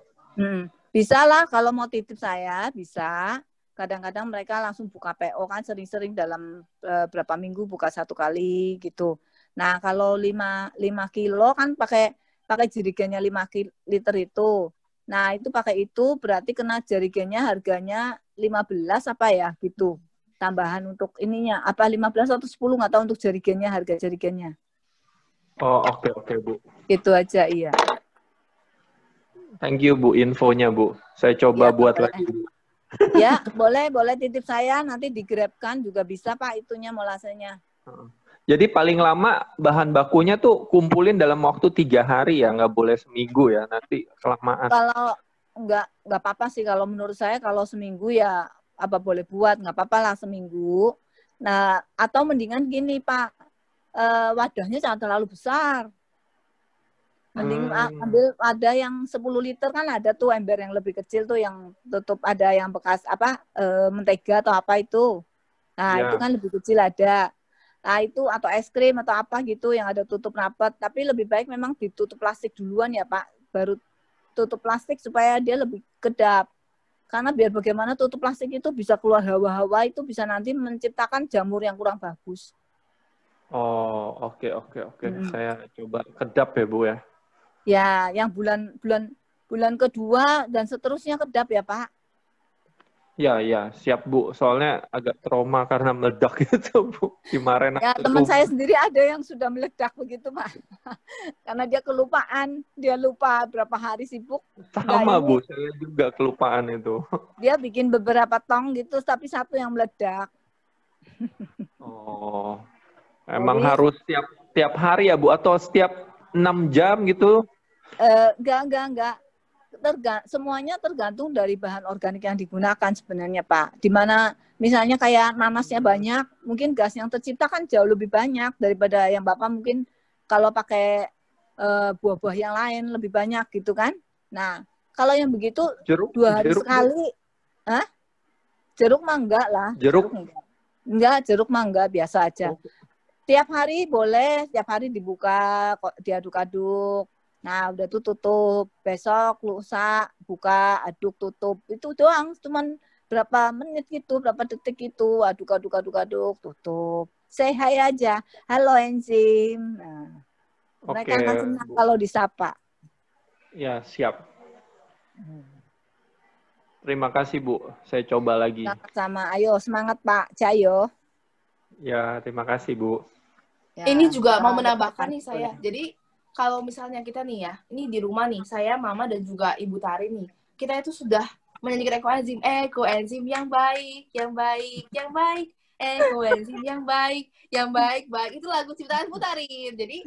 Bisa lah kalau mau titip saya, bisa. Kadang-kadang mereka langsung buka PO kan sering-sering dalam berapa minggu buka 1 kali gitu. Nah, kalau 5 kilo kan pakai jerigennya 5 liter itu. Nah, itu pakai itu berarti kena jerigennya harganya 15 apa ya gitu. Tambahan untuk ininya apa 15 atau 10 nggak tahu untuk jerigennya, harga jerigennya. Oh, oke, Bu. Itu aja iya. Thank you, Bu, infonya, Bu. Saya coba Ya, buat boleh. lagi. Ya, boleh titip saya nanti di-grab-kan juga bisa Pak itunya molasenya. Jadi paling lama bahan bakunya tuh kumpulin dalam waktu 3 hari ya, nggak boleh seminggu ya, nanti kelamaan. Kalau nggak apa-apa sih kalau menurut saya kalau seminggu ya apa boleh buat, nggak apa-apa lah seminggu. Nah, atau mendingan gini Pak, wadahnya jangan terlalu besar. Mending ambil ada yang 10 liter kan ada tuh ember yang lebih kecil tuh yang tutup ada yang bekas mentega atau apa itu. Nah, itu kan lebih kecil ada. Nah, itu atau es krim atau apa gitu yang ada tutup rapat. Tapi lebih baik memang ditutup plastik duluan ya Pak. Baru tutup plastik supaya dia lebih kedap. Karena biar bagaimana tutup plastik itu bisa keluar hawa-hawa itu bisa nanti menciptakan jamur yang kurang bagus. Oh, oke. Saya coba kedap ya, Bu ya. Ya, yang bulan kedua dan seterusnya kedap ya Pak. Ya, siap Bu. Soalnya agak trauma karena meledak gitu, Bu. Kemarin Ya, teman saya sendiri ada yang sudah meledak begitu, Pak. Karena dia kelupaan, dia lupa berapa hari sibuk. Sama, Bu. Saya juga kelupaan itu. Dia bikin beberapa tong gitu, tapi satu yang meledak. Oh, emang harus tiap hari ya, Bu? Atau setiap 6 jam gitu? Enggak. Semuanya tergantung dari bahan organik yang digunakan sebenarnya Pak. Dimana misalnya kayak nanasnya banyak, mungkin gas yang tercipta kan jauh lebih banyak daripada yang Bapak mungkin kalau pakai buah-buah yang lain lebih banyak gitu kan. Nah, kalau yang begitu 2 hari sekali, jeruk mah enggak lah. Jeruk mah enggak, biasa aja. Tiap hari boleh, tiap hari dibuka, diaduk-aduk. Nah, udah tuh tutup. Besok lusa buka, aduk, tutup. Itu doang, cuman berapa menit gitu, berapa detik gitu, aduk, tutup. Say hi aja. Halo enzim. Nah, mereka akan senang Bu. kalau disapa. Ya, siap. Terima kasih, Bu. Saya coba lagi. Sama-sama. Ayo, semangat Pak Cahyo. Ya, terima kasih, Bu. Ya, Ini juga mau ada menambahkan nih boleh. saya. Jadi kalau misalnya kita nih ya, ini di rumah nih, saya, Mama, dan juga Ibu Tari nih, kita itu sudah menyanyikan ekoenzim yang baik, ekoenzim yang baik, itu lagu ciptaan Bu Tarin. Jadi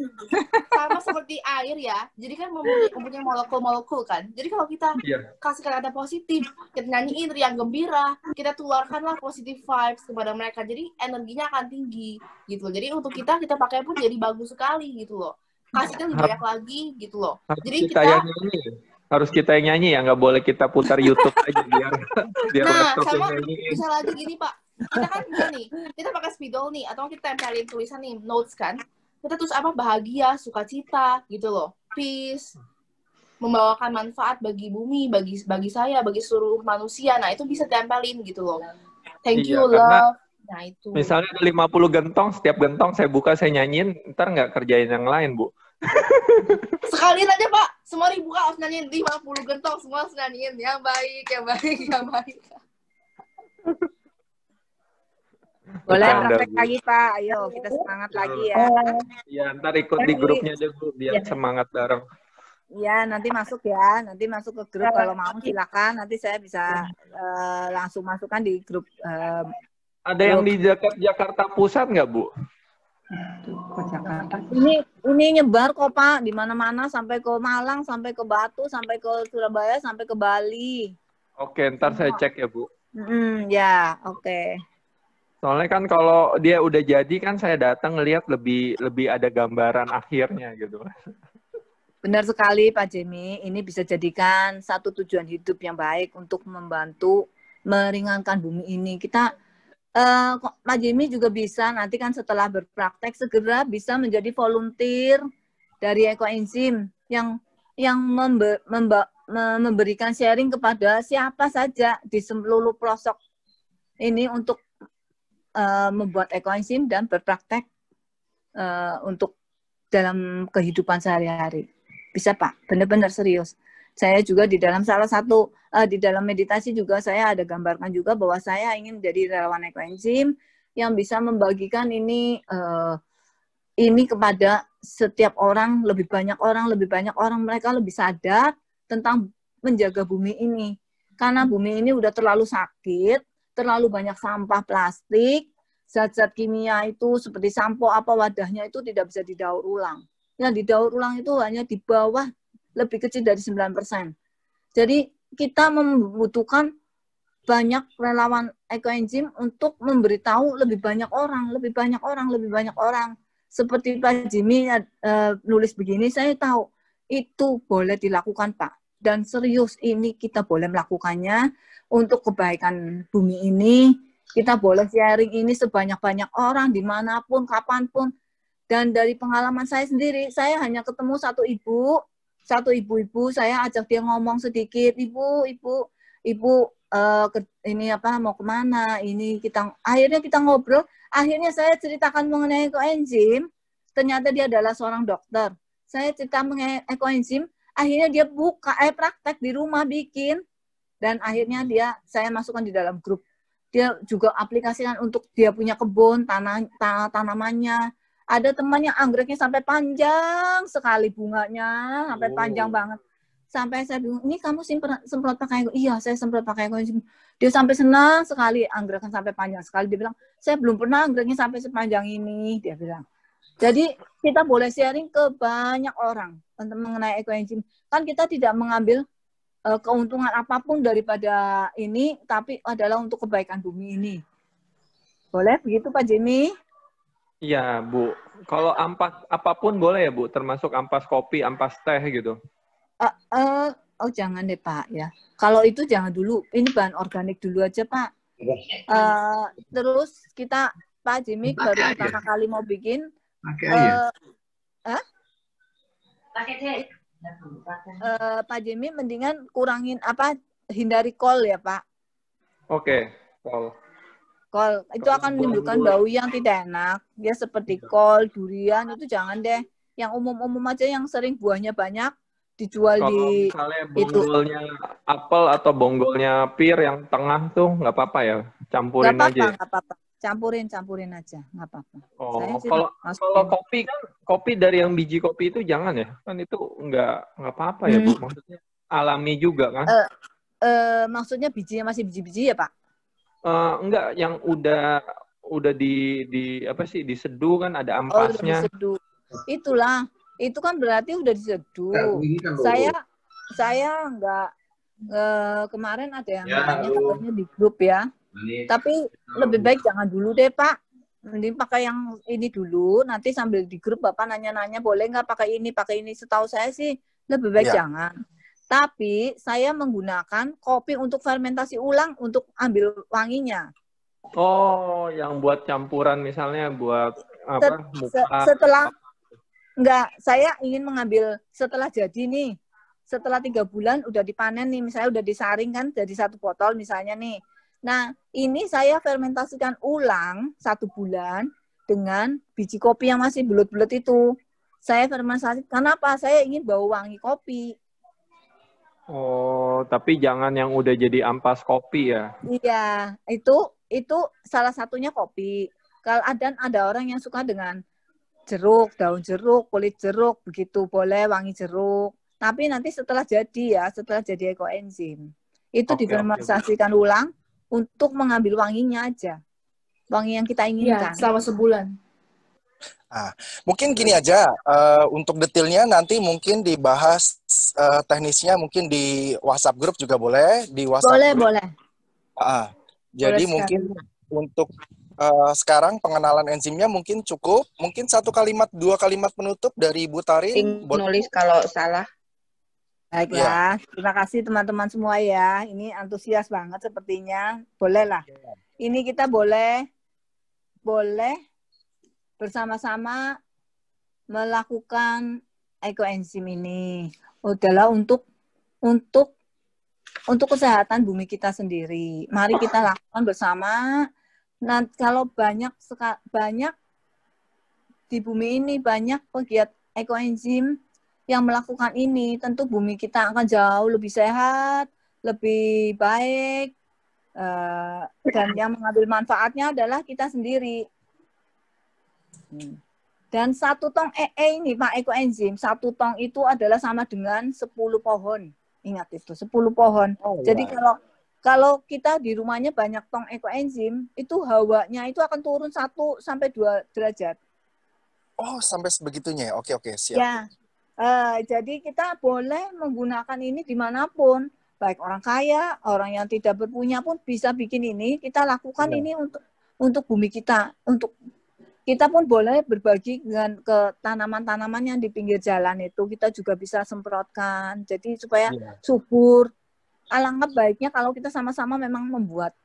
sama seperti air ya, jadi kan mempunyai molekul-molekul kan. Jadi kalau kita kasih kata positif, kita nyanyiin riang gembira, kita tularkanlah positive vibes kepada mereka, jadi energinya akan tinggi gitu. Jadi untuk kita pakai pun jadi bagus sekali gitu loh. Kasihnya lebih banyak lagi gitu loh. Jadi kita harus kita yang nyanyi ya, nggak boleh kita putar YouTube aja biar laptop yang nyanyi. Bisa lagi gini Pak, kita kan bisa nih, kita pakai spidol nih, atau kita tempelin tulisan nih, notes kan, kita terus bahagia, sukacita gitu loh, peace, membawakan manfaat bagi bumi, bagi saya, bagi seluruh manusia. Nah itu bisa tempelin gitu loh, thank you love. Nah itu misalnya ada 50 gentong, setiap gentong saya buka, saya nyanyiin, ntar nggak kerjain yang lain, Bu. Sekalian aja Pak, semua dibuka harus nyanyiin 50 gentong, semua harus nyanyiin yang baik. Boleh praktek lagi Pak, ayo kita semangat lagi ya. Ya, ntar ikut di grupnya aja Bu, biar semangat bareng. Ya, nanti masuk ke grup kalau mau silakan. Nanti saya bisa langsung masukkan di grup. Ada yang di Jakarta Pusat nggak Bu? Ini nyebar kok Pak, di mana-mana sampai ke Malang, sampai ke Batu, sampai ke Surabaya, sampai ke Bali. Oke, ntar saya cek ya Bu. Ya, oke. Soalnya kan kalau dia udah jadi kan saya datang ngelihat lebih ada gambaran akhirnya gitu. Benar sekali Pak Jimmy, ini bisa jadikan satu tujuan hidup yang baik untuk membantu meringankan bumi ini. Kita Pak Jimmy juga bisa nanti kan setelah berpraktek segera bisa menjadi volunteer dari ekoenzim yang memberikan sharing kepada siapa saja di seluruh pelosok ini untuk membuat ekoenzim dan berpraktek untuk dalam kehidupan sehari-hari. Bisa Pak, benar-benar serius. Saya juga di dalam salah satu di dalam meditasi juga saya ada gambarkan juga bahwa saya ingin jadi relawan ekoenzim yang bisa membagikan ini kepada setiap orang, lebih banyak orang mereka lebih sadar tentang menjaga bumi ini. Karena bumi ini udah terlalu sakit, terlalu banyak sampah plastik, zat-zat kimia itu seperti sampo wadahnya itu tidak bisa didaur ulang. Yang didaur ulang itu hanya di bawah lebih kecil dari 9%. Jadi kita membutuhkan banyak relawan ekoenzim untuk memberitahu lebih banyak orang. Seperti Pak Jimmy nulis begini, saya tahu itu boleh dilakukan Pak. Dan serius ini kita boleh melakukannya untuk kebaikan bumi ini. Kita boleh sharing ini sebanyak-banyak orang, dimanapun, kapanpun. Dan dari pengalaman saya sendiri, saya hanya ketemu satu ibu-ibu, saya ajak dia ngomong sedikit, ibu, ini mau kemana? Akhirnya kita ngobrol. Akhirnya saya ceritakan mengenai ekoenzim. Ternyata dia adalah seorang dokter. Saya cerita mengenai ekoenzim. Akhirnya dia praktek di rumah bikin. Dan akhirnya saya masukkan di dalam grup. Dia juga aplikasikan untuk dia punya kebun, tanamannya. Ada temannya anggreknya sampai panjang sekali bunganya, sampai panjang banget. Sampai saya bingung, ini kamu semprot pakai? Iya, saya semprot pakai ekoenzim. Dia sampai senang sekali, anggreknya sampai panjang sekali. Dia bilang, saya belum pernah anggreknya sampai sepanjang ini, dia bilang. Jadi kita boleh sharing ke banyak orang tentang mengenai ekoenzim. Kan kita tidak mengambil keuntungan apapun daripada ini, tapi adalah untuk kebaikan bumi ini. Boleh begitu Pak Jimmy? Iya, Bu. Kalau ampas apapun boleh ya, Bu? Termasuk ampas kopi, ampas teh gitu? Oh, jangan deh, Pak. Ya. Kalau itu jangan dulu. Ini bahan organik dulu aja, Pak. Terus kita, Pak Jimmy, baru pertama kali mau bikin. Pak Jimmy, mendingan kurangin hindari kol ya, Pak. Oke. Kol. Kol itu Kalau akan menimbulkan bonggol. bau yang tidak enak. Ya seperti kol, durian itu jangan deh. Yang umum-umum aja yang sering buahnya banyak dijual Kalau di misalnya itu. bonggolnya apel atau bonggolnya pir yang tengah tuh nggak apa-apa ya? Nggak Campurin apa-apa, aja ya? nggak apa-apa. Campurin aja, nggak apa-apa. Saya Oh, sih kalau masukin. kopi kan, kopi dari yang biji kopi itu jangan ya? Kan itu nggak apa-apa ya, Bu? Maksudnya alami juga kan? Maksudnya bijinya masih biji-biji ya, Pak? Enggak, yang udah di apa sih, diseduh kan ada Oh, udah ampasnya. diseduh. Itulah, itu kan berarti udah diseduh. Saya nggak kemarin ada yang nanya katanya di grup ya. Tapi lebih baik jangan dulu deh, Pak. Mending pakai yang ini dulu, nanti sambil di grup Bapak nanya-nanya boleh nggak pakai ini. Setahu saya sih lebih baik jangan. Tapi saya menggunakan kopi untuk fermentasi ulang untuk ambil wanginya. Oh, yang buat campuran misalnya buat apa? Setelah enggak, saya ingin mengambil setelah jadi nih. Setelah 3 bulan udah dipanen nih, misalnya udah disaring kan jadi 1 botol misalnya nih. Nah, ini saya fermentasikan ulang 1 bulan dengan biji kopi yang masih bulat-bulat itu. Saya fermentasi, kenapa? Saya ingin bau wangi kopi. Oh, tapi jangan yang udah jadi ampas kopi ya? Iya, itu salah satunya kopi. Kalau ada orang yang suka dengan jeruk, daun jeruk, kulit jeruk, begitu boleh wangi jeruk. Tapi nanti setelah jadi ekoenzim, itu difermentasikan ulang untuk mengambil wanginya aja, wangi yang kita inginkan. Iya, selama sebulan. Mungkin gini aja, untuk detailnya nanti mungkin dibahas teknisnya mungkin di WhatsApp grup juga boleh, di WhatsApp grup. Boleh. Jadi boleh mungkin sekali. untuk sekarang pengenalan enzimnya mungkin cukup, mungkin 1 kalimat 2 kalimat penutup dari Bu Tarin. Nulis kalau salah. Baiklah, terima kasih teman-teman semua ya. Ini antusias banget sepertinya. Bolehlah. Ini kita boleh bersama-sama melakukan ekoenzim ini. Adalah untuk kesehatan bumi kita sendiri. Mari kita lakukan bersama. Nah, kalau banyak di bumi ini banyak pegiat ekoenzim yang melakukan ini, tentu bumi kita akan jauh lebih sehat, lebih baik, dan yang mengambil manfaatnya adalah kita sendiri. Dan 1 tong ini, Pak, ekoenzim, 1 tong itu adalah sama dengan 10 pohon. Ingat itu, 10 pohon. Jadi kalau kita di rumahnya banyak tong ekoenzim, itu hawanya itu akan turun 1 sampai 2 derajat. Oh, sampai sebegitunya ya? Oke, siap. Ya. Jadi kita boleh menggunakan ini dimanapun, baik orang kaya, orang yang tidak berpunya pun bisa bikin ini. Kita lakukan ini untuk bumi kita, untuk kita pun boleh berbagi dengan ke tanaman-tanaman yang di pinggir jalan itu, kita juga bisa semprotkan. Jadi supaya subur. Alangkah baiknya kalau kita sama-sama memang membuat.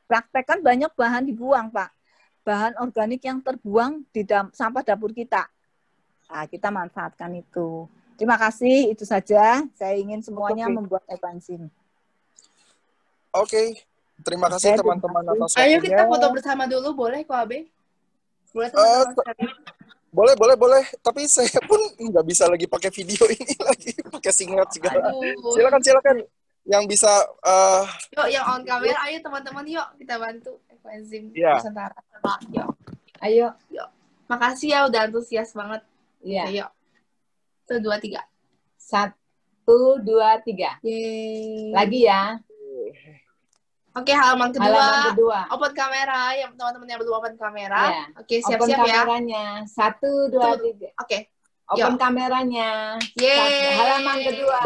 Praktekkan banyak bahan dibuang, Pak. Bahan organik yang terbuang di sampah dapur kita. Nah, kita manfaatkan itu. Terima kasih, itu saja. Saya ingin semuanya membuat ekoenzim. Oke, terima kasih teman-teman atas waktunya. Ayo kita foto bersama dulu, boleh kok, Abe? Boleh teman-teman sekalian. Boleh. Tapi saya pun nggak bisa lagi pakai video ini lagi, pakai singlet segala. Silakan. Yang bisa. Yuk, yang on kamera, ayo teman-teman, yuk kita bantu ekoenzim Nusantara. Yuk. Ayo. Makasih ya udah antusias banget. Iya. Yuk. 1, 2, 3. 1, 2, 3. Yeay. Lagi ya. Oke, halaman kedua. Open kamera, yang teman-teman yang belum open kamera. Ya. Oke, siap-siap ya. Kameranya. 1, 2, 3. Oke. Open kameranya. Yeay. Halaman kedua.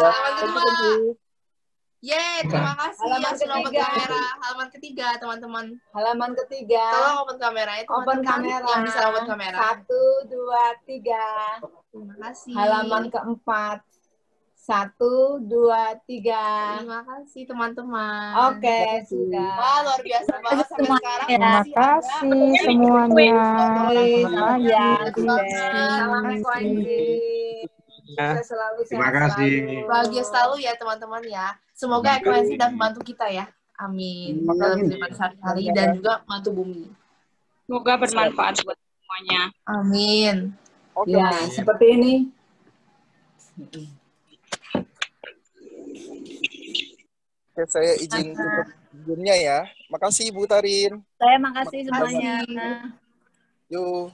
Yeay, terima kasih halaman yang sudah open ketiga. kamera. Halaman ketiga, teman-teman. Halaman ketiga. Tolong open kameranya, teman-teman. Open kamera. Yang bisa open kamera. 1, 2, 3. Terima kasih. Halaman keempat. 1, 2, 3. Terima kasih, teman-teman. Oke, sudah. Wah, luar biasa banget sampai sekarang. Terima kasih semuanya. Salam ekoenzim. Bisa selalu Terima sehat kasih. selalu. Bahagia selalu ya, teman-teman ya. Semoga ekoenzim dan membantu kita ya. Amin. Dalam kehidupan sehari-hari dan juga membantu bumi. Semoga bermanfaat buat semuanya. Amin. Oke, Ya, Min. seperti ini. Oke, saya izin tutup Zoom-nya ya. Makasih Ibu Tarin. Saya makasih Terima semuanya. kasih. Yuk.